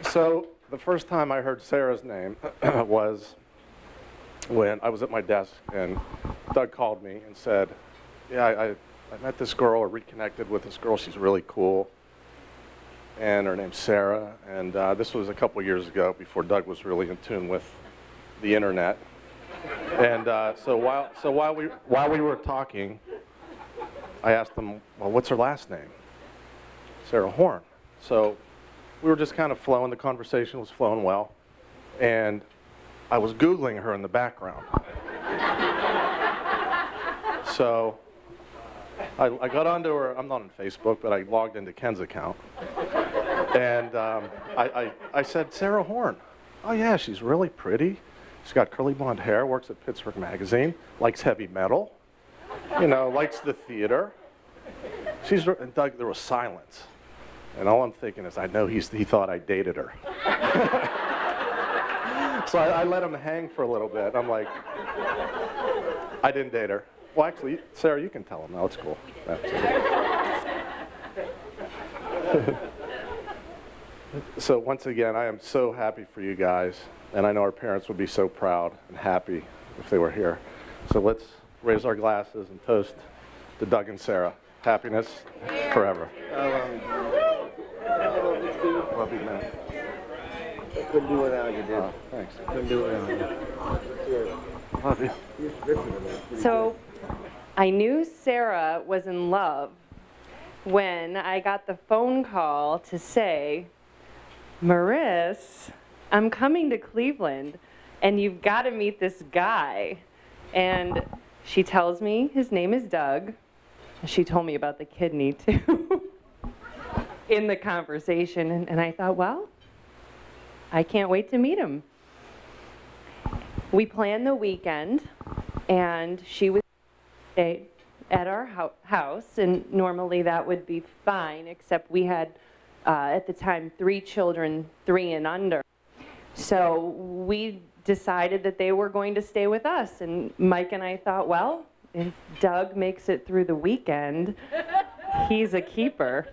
So the first time I heard Sarah's name was when I was at my desk and Doug called me and said, yeah, I met this girl, or reconnected with this girl, she's really cool, and her name's Sarah, and this was a couple years ago before Doug was really in tune with the internet. And so while we were talking, I asked him, well, what's her last name? Sarah Horn. So we were just kind of flowing, the conversation was flowing well, and I was Googling her in the background. So I got onto her, I'm not on Facebook, but I logged into Ken's account. And I said, Sarah Horn. Oh yeah, she's really pretty. She's got curly blonde hair, works at Pittsburgh Magazine, likes heavy metal, you know, likes the theater. And Doug, there was silence. And all I'm thinking is, I know he thought I dated her. So I let him hang for a little bit. I'm like, I didn't date her. Well, actually, Sarah, you can tell him now. It's cool. So once again, I am so happy for you guys. And I know our parents would be so proud and happy if they were here. So let's raise our glasses and toast to Doug and Sarah. Happiness forever. Love you, man. I couldn't do it without you, dude. Thanks. Couldn't do it without you. Love you. So I knew Sarah was in love when I got the phone call to say, Maris, I'm coming to Cleveland and you've got to meet this guy. And she tells me his name is Doug. She told me about the kidney too in the conversation. And I thought, well, I can't wait to meet him. We planned the weekend and she was at our house, and normally that would be fine, except we had, at the time, 3 children, 3 and under. So we decided that they were going to stay with us, and Mike and I thought, well, if Doug makes it through the weekend, he's a keeper.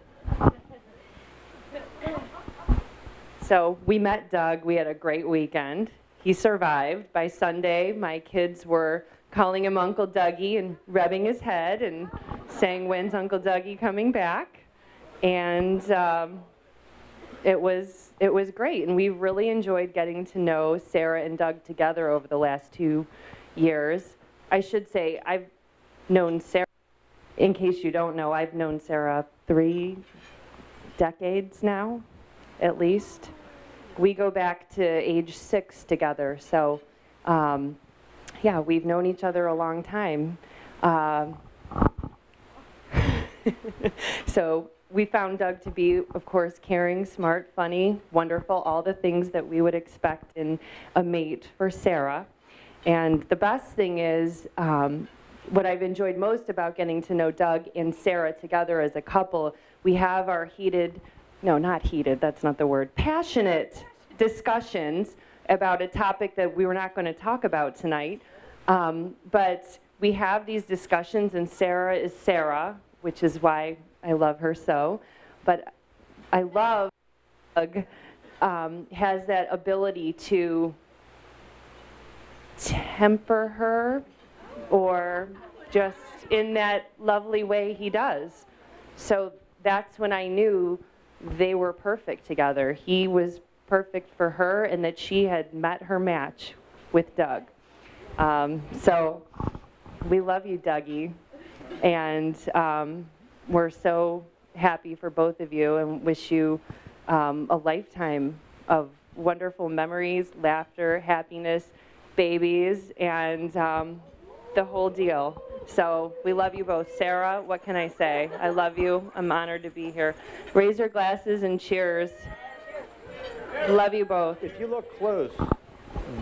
So we met Doug. We had a great weekend. He survived. By Sunday, my kids were calling him Uncle Dougie and rubbing his head and saying, "When's Uncle Dougie coming back?" And it was great. And we really enjoyed getting to know Sarah and Doug together over the last 2 years. I should say I've known Sarah, in case you don't know, I've known Sarah 3 decades now, at least. We go back to age 6 together, so yeah, we've known each other a long time. So we found Doug to be, of course, caring, smart, funny, wonderful, all the things that we would expect in a mate for Sarah. And the best thing is, what I've enjoyed most about getting to know Doug and Sarah together as a couple, we have our heated, no, not heated, that's not the word, passionate discussions about a topic that we were not going to talk about tonight. But we have these discussions, and Sarah is Sarah, which is why I love her so. But I love Doug has that ability to temper her, or just in that lovely way he does. So that's when I knew they were perfect together. He was perfect for her, and that she had met her match with Doug. So we love you, Dougie, and we're so happy for both of you and wish you a lifetime of wonderful memories, laughter, happiness, babies, and the whole deal. So we love you both. Sarah, what can I say? I love you. I'm honored to be here. Raise your glasses and cheers. Love you both. If you look close,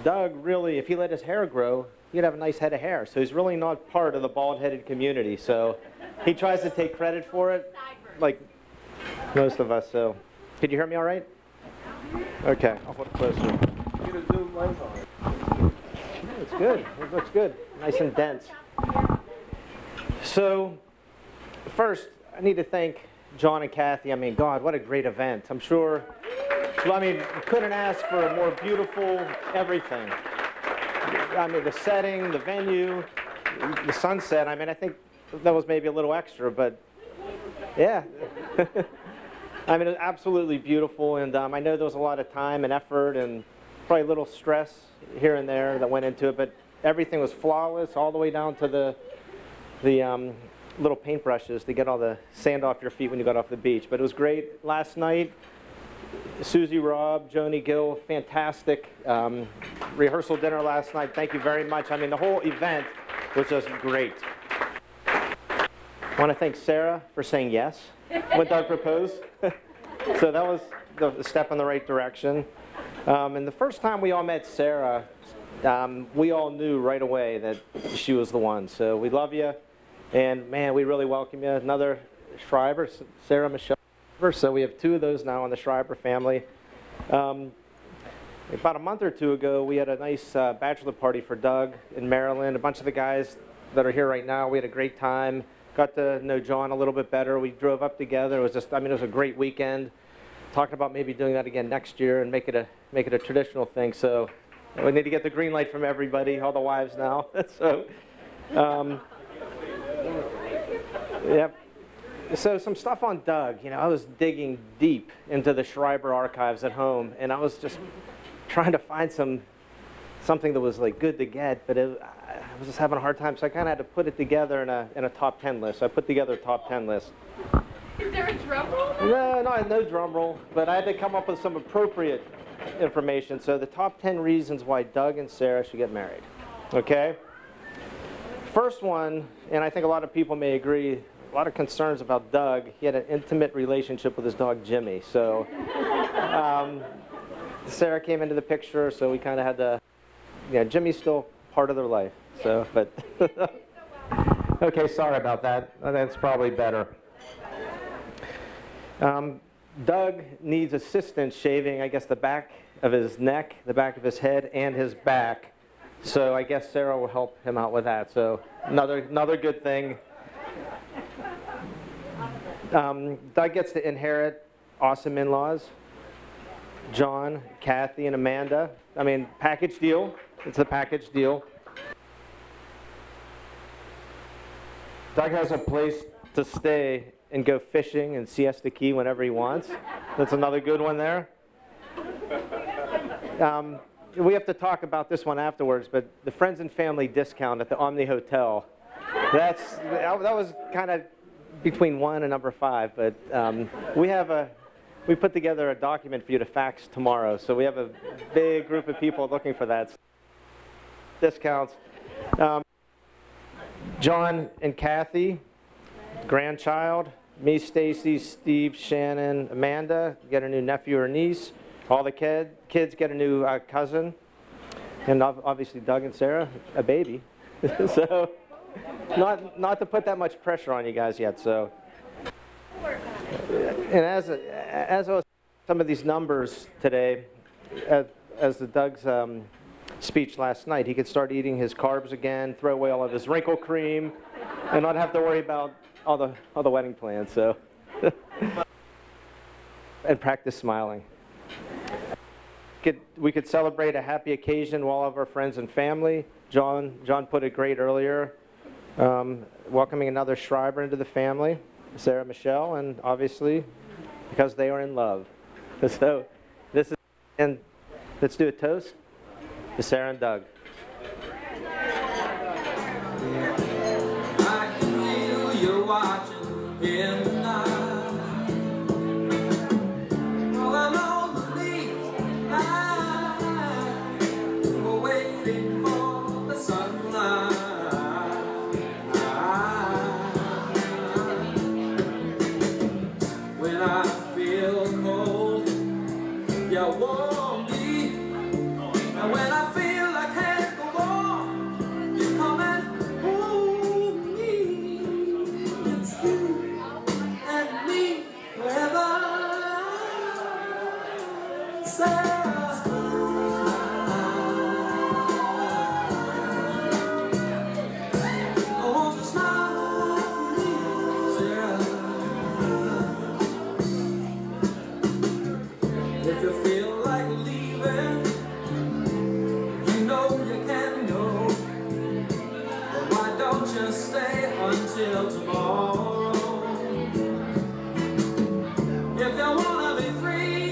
Doug really, if he let his hair grow, he'd have a nice head of hair. So he's really not part of the bald-headed community. So he tries to take credit for it, like most of us. So, could you hear me all right? Okay, I'll put it closer. Get a zoom lens on it. It's good. It looks good. Nice and dense. So, first, I need to thank John and Kathy. I mean, God, what a great event. I'm sure, well, I mean, you couldn't ask for a more beautiful everything. I mean, the setting, the venue, the sunset. I mean, I think that was maybe a little extra, but yeah. I mean, it was absolutely beautiful, and I know there was a lot of time and effort and probably a little stress here and there that went into it, but everything was flawless all the way down to the little paintbrushes to get all the sand off your feet when you got off the beach. But it was great. Last night, Susie, Rob, Joni, Gil, fantastic rehearsal dinner last night. Thank you very much. I mean, the whole event was just great. I want to thank Sarah for saying yes when Doug proposed. So that was the step in the right direction. And the first time we all met Sarah, we all knew right away that she was the one. So we love you. And man, we really welcome you. Another Schreiber, Sarah Michelle. So we have 2 of those now in the Schreiber family. About a month or 2 ago, we had a nice bachelor party for Doug in Maryland. A bunch of the guys that are here right now, we had a great time. Got to know John a little bit better. We drove up together. It was just, I mean, it was a great weekend. Talking about maybe doing that again next year and make it a traditional thing. So we need to get the green light from everybody, all the wives now. So, yep. So some stuff on Doug. You know, I was digging deep into the Schreiber archives at home, and I was just trying to find something that was like good to get, but I was just having a hard time. So I kind of had to put it together in a top 10 list. So I put together a top 10 list. Is there a drum roll? No drum roll, but I had to come up with some appropriate information. So the top 10 reasons why Doug and Sarah should get married. Okay? First one, and I think a lot of people may agree, a lot of concerns about Doug. He had an intimate relationship with his dog Jimmy. So Sarah came into the picture, so we kind of had to, Jimmy's still part of their life. So, but Okay, sorry about that. That's probably better. Doug needs assistance shaving, I guess, the back of his neck, the back of his head, and his back. So I guess Sarah will help him out with that. So another good thing. Doug gets to inherit awesome in-laws. John, Kathy, and Amanda. I mean, package deal. It's a package deal. Doug has a place to stay and go fishing in Siesta Key whenever he wants. That's another good one there. We have to talk about this one afterwards, but the friends and family discount at the Omni Hotel, that was kind of between 1 and number 5, but we put together a document for you to fax tomorrow, so we have a big group of people looking for that. Discounts. John and Kathy, grandchild, me, Stacy, Steve, Shannon, Amanda, get a new nephew or niece. All the kids get a new cousin. And obviously Doug and Sarah, a baby. So not to put that much pressure on you guys yet. So, and as I was some of these numbers today, as the Doug's speech last night, he could start eating his carbs again, throw away all of his wrinkle cream, and not have to worry about all the wedding plans. So, and practice smiling. We could celebrate a happy occasion with all of our friends and family. John put it great earlier, welcoming another Schreiber into the family, Sarah, Michelle, and obviously because they are in love. So this is, and let's do a toast to Sarah and Doug. I can feel you watching in the night. All alone the leaves we're waiting for the sunlight. When I feel cold, you warm me. And when I feel I can't go on, you come and hold me. It's you and me forever. Sarah, oh, won't you smile for me, Sarah? If you feel like leaving, you know you can go. But why don't you stay until tomorrow? If you wanna be free,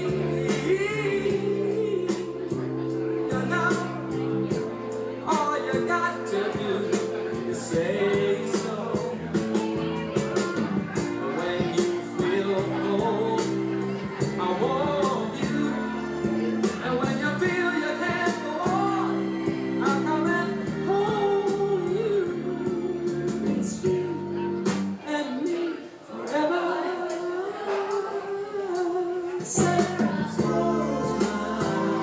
you know, all you got to do is say so. When you feel cold, I want you. And when you feel you can't go on, I'll come and hold you. It's you and me forever. Sarah, close my eyes.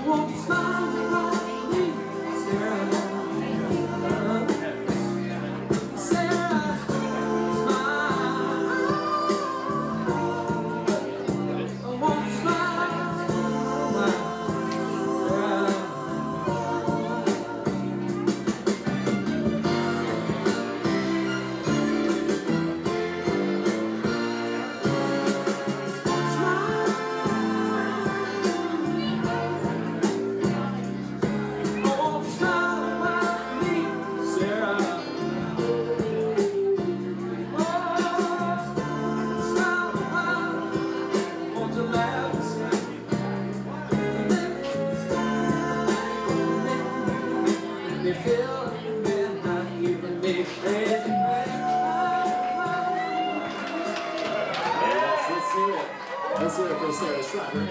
Won't you smile at me, Sarah? Sarah, smile. Won't you smile? Won't you smile at me, Sarah? Oh, smile, won't you laugh and say, you feel midnight, even me crazy. Let's hear it. Let's hear it for Sarah Schreiber.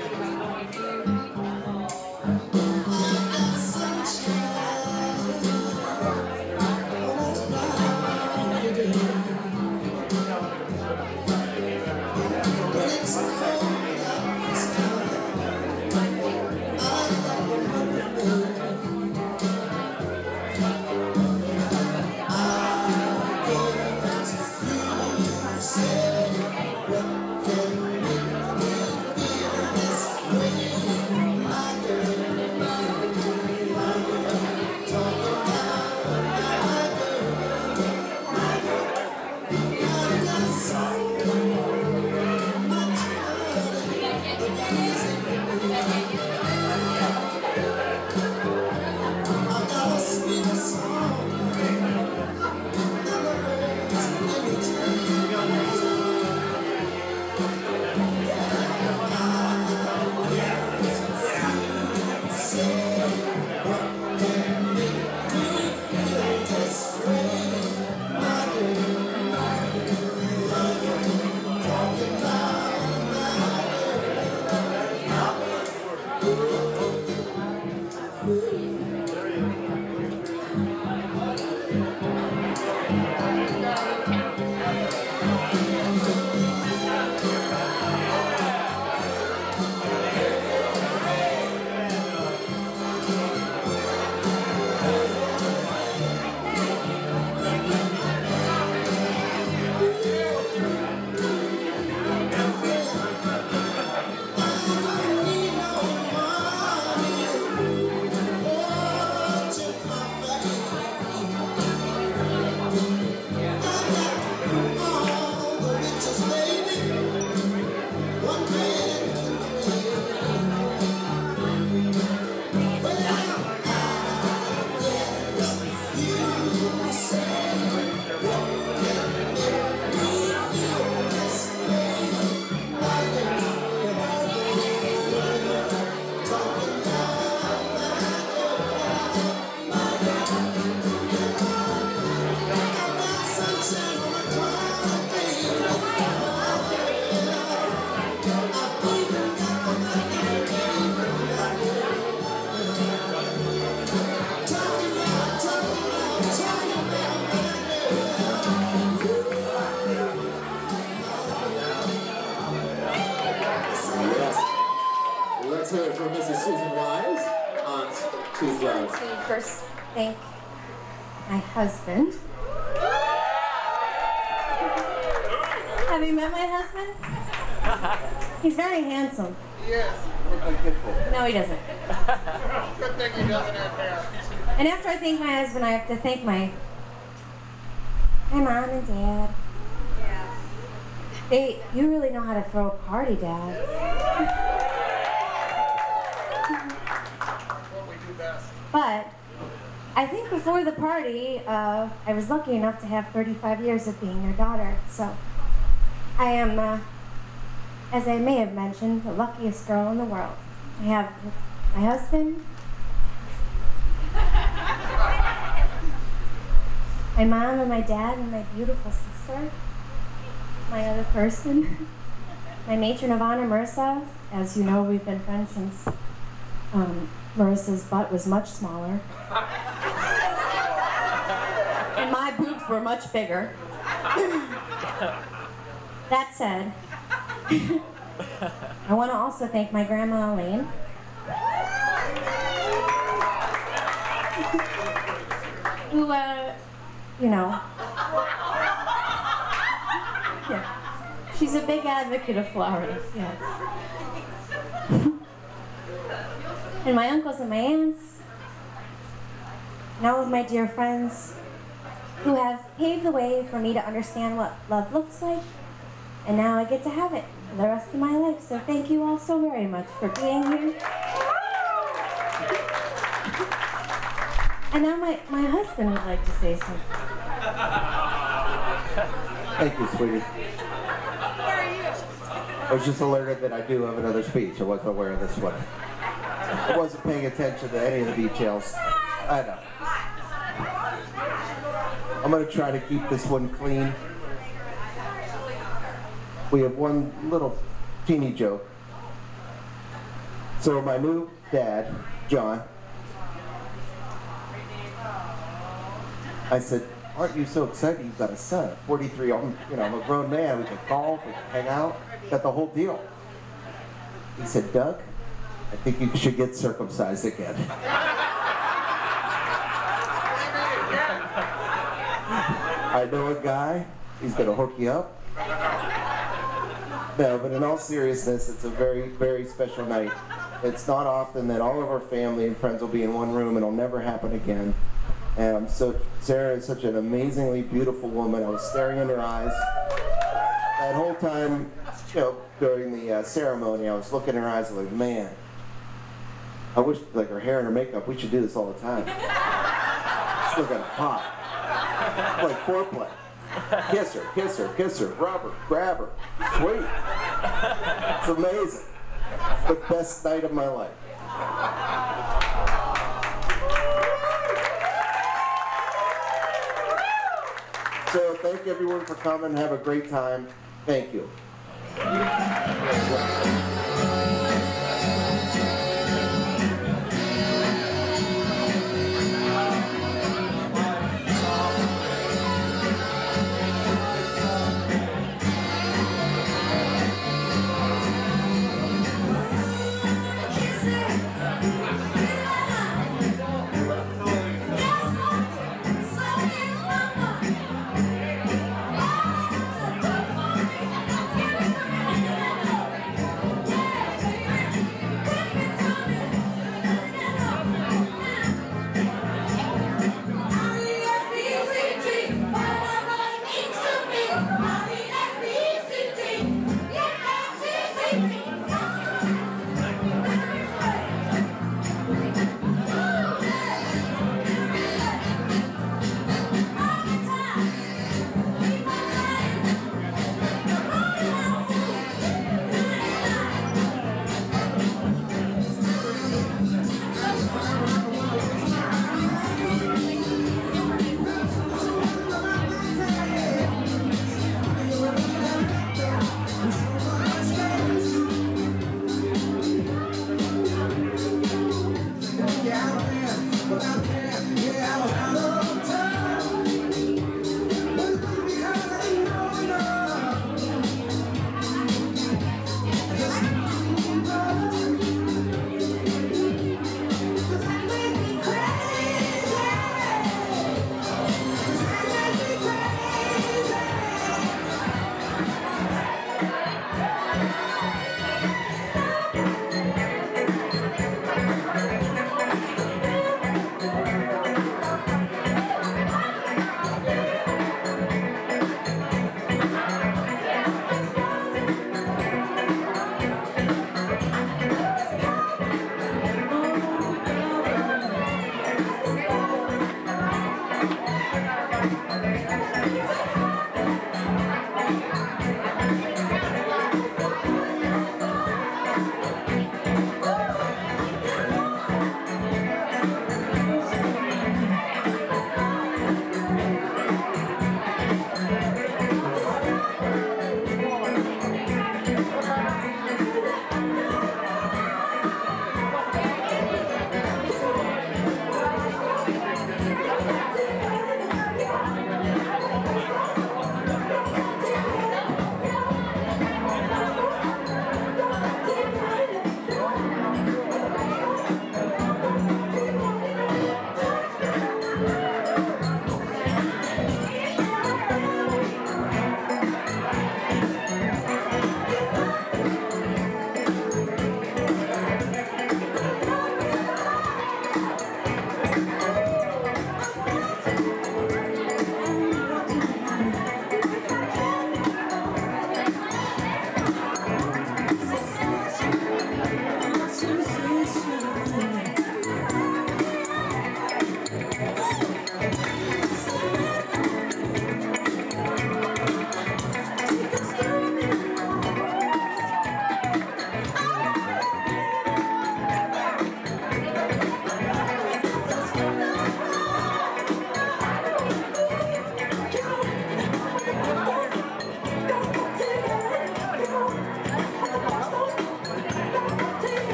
Let's hear it from Mrs. Susan Wise, Aunt to Joe. To first thank my husband. Have you met my husband? He's very handsome. Yes. No, he doesn't. Good thing he doesn't have hair. And after I thank my husband, I have to thank my mom and dad. You really know how to throw a party, Dad. But I think before the party, I was lucky enough to have 35 years of being your daughter. So I am, as I may have mentioned, the luckiest girl in the world. I have my husband, my mom and my dad and my beautiful sister, my other person, my matron of honor, Marissa. As you know, we've been friends since Marissa's butt was much smaller. And my boobs were much bigger. That said, I want to also thank my grandma Elaine. Who, you know, yeah. She's a big advocate of flowers, yes. And my uncles and my aunts, and all of my dear friends who have paved the way for me to understand what love looks like, and now I get to have it for the rest of my life. So thank you all so very much for being here. And now my husband would like to say something. Thank you, sweetie. I was just alerted that I do have another speech. I wasn't aware of this one. I wasn't paying attention to any of the details. I know. I'm going to try to keep this one clean. We have one little teeny joke. So my new dad, John, I said, aren't you so excited you've got a son? 43, I'm a grown man. We can golf, we can hang out, got the whole deal. He said, Doug, I think you should get circumcised again. I know a guy, he's gonna hook you up. No, but in all seriousness, it's a very, very special night. It's not often that all of our family and friends will be in one room, and it'll never happen again. And Sarah is such an amazingly beautiful woman. I was staring in her eyes. That whole time, during the ceremony, I was looking in her eyes like, man, I wish, like, her hair and her makeup, we should do this all the time. It's looking hot. It's like foreplay. Kiss her, kiss her, kiss her, rub her, grab her. Sweet. It's amazing. It's the best night of my life. So thank everyone for coming. Have a great time. Thank you.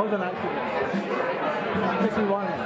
Love the night. Makes me want it.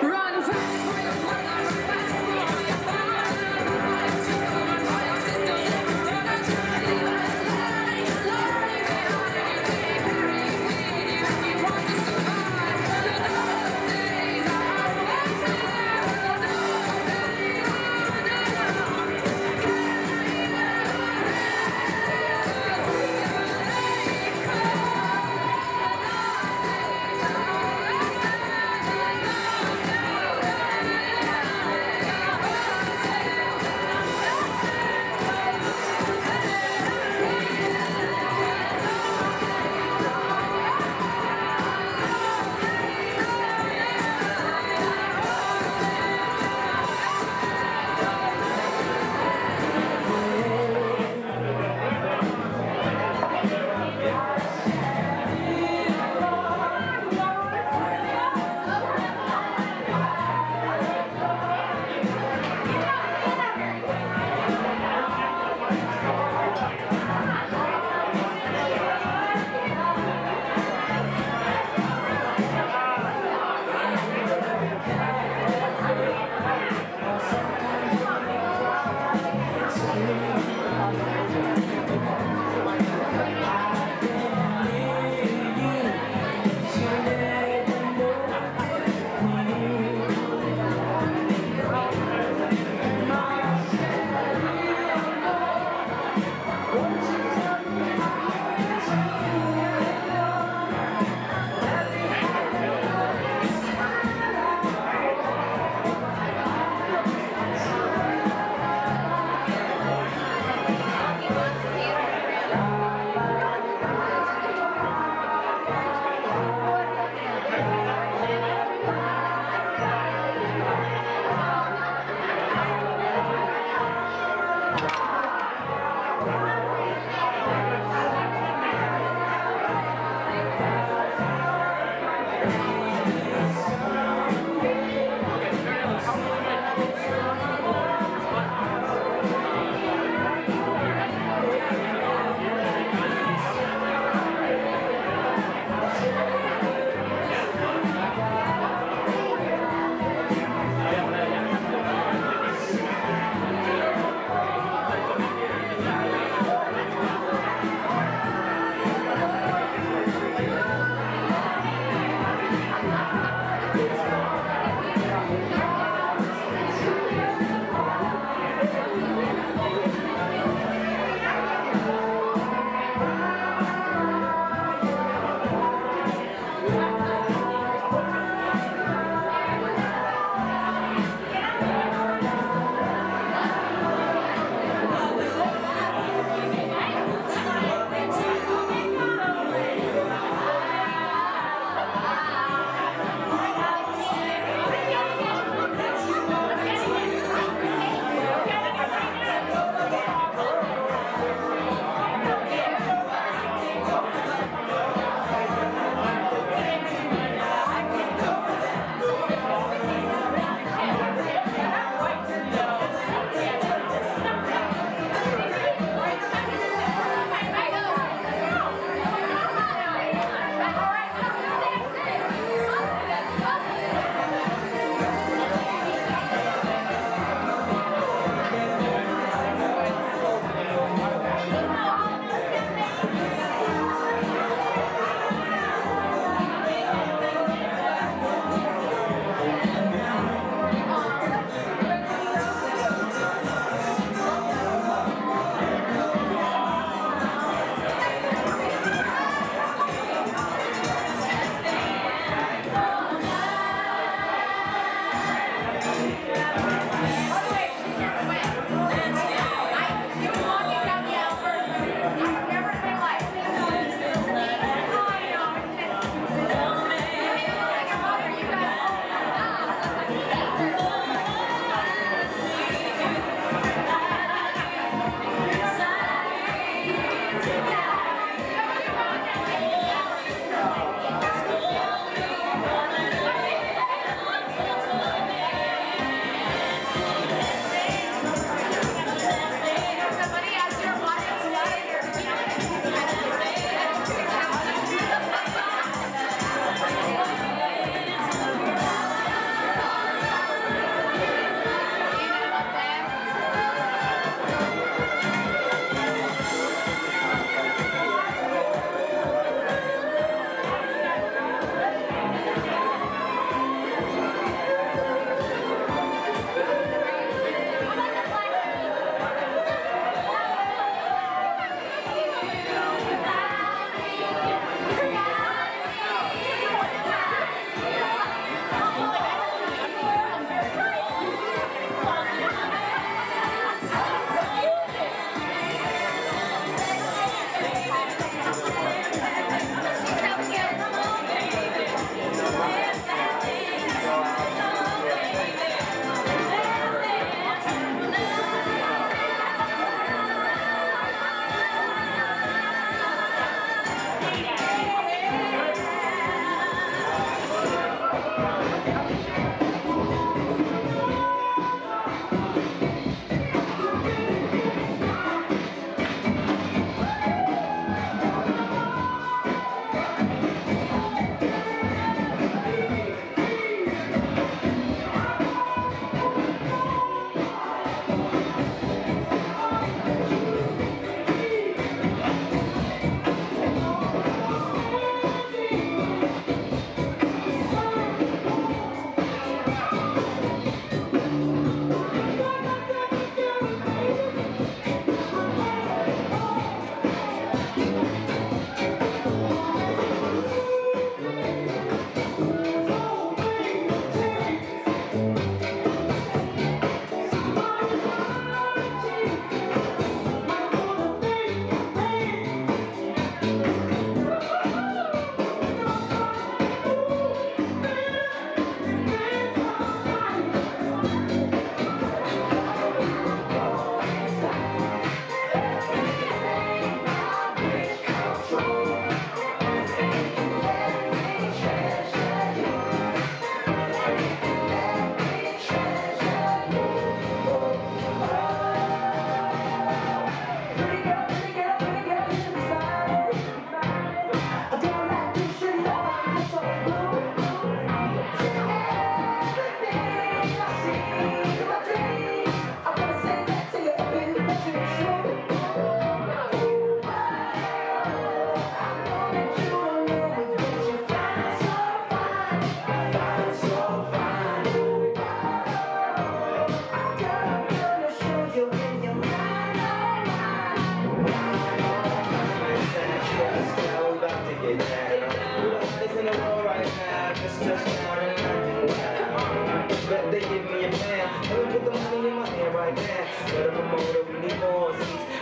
Run,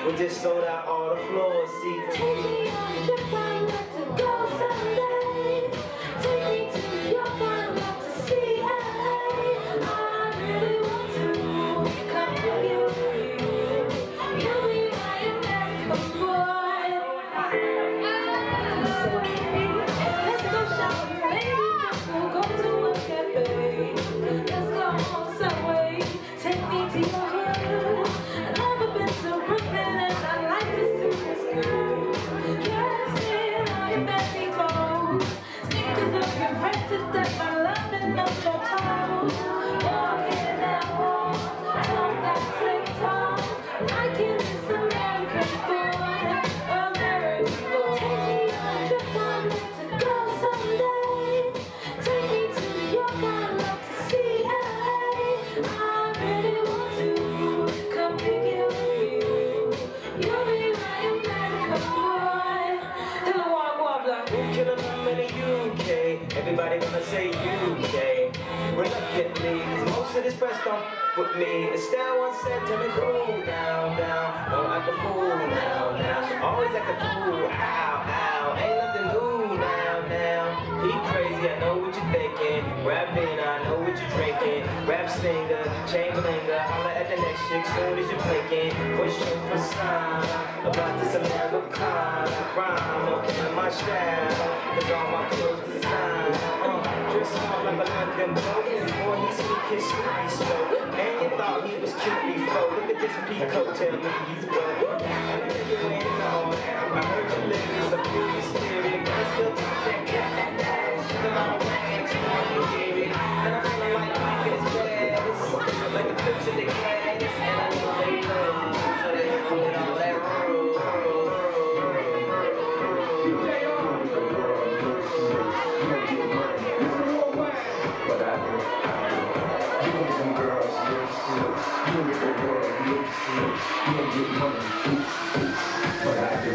We just sold out all the floor seats. Take me on a trip, I'd like to go someday. Take me to New York, I'd love to see LA. I really want to come with you. You'll be my American boy. Let's go shopping, baby. We'll go to a cafe. Let's go on Subway. Take me to your hood. I've never been to Brooklyn and I'd like to see the school. Dressed in all your fancy clothes. Sneakers looking fresh to death. I love it up your toes. Walking that wall. Talk that same talk. Like it is American boy. American boy. Take me on a trip, I'd like to go someday. Take me to New York, I'd love to see LA. I really want to come pick you up. You'll be my American boy. In the walk like who killed them in the UK? Everybody gonna say UK. Reluctantly, cause most of this press don't with me. Estelle once said to me, cool down, down. Don't act a fool now, now. Always act a fool, ow, ow. Ain't nothing new now, now. He crazy, I know what you're thinking. Rapping, I know what you're drinking. Rap singer, Chamberlainer. Holla at the next chick soon as you're blinking. What's your persona about this Americana? Rhyme, okay, my style. Cause all my clothes design. Dress smart like a London bloke. Before he speak his Snoopy spoke. And you thought he was cute before. Look at this peacoat, tell me he's broke. I know you ain't know. I heard your lyrics, a free spirit. But I still talk that cat. Still on wax, you want to hear it. And I'm feeling like Michael's jazz. Like the clips in the glass. And I know they love. So they hit with all that roll. What happened? You want them girls, you get the world, you don't get money. What happened?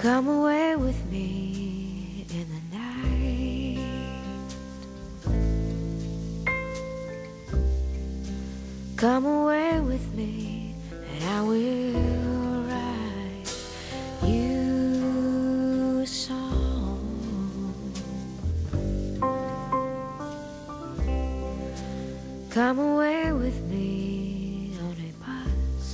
Come away with me in the night. Come away with me and I will write you a song. Come away with me on a bus.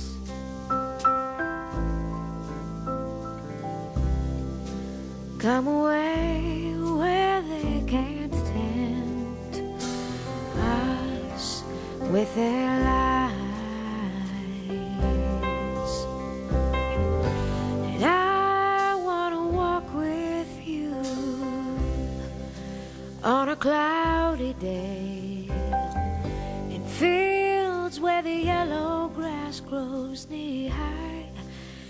Come away where they can't tempt us with their lies. And I want to walk with you on a cloudy day in fields where the yellow grass grows knee high.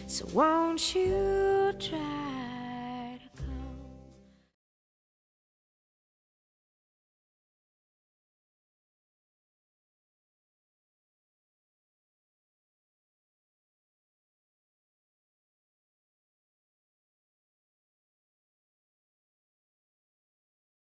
So won't you try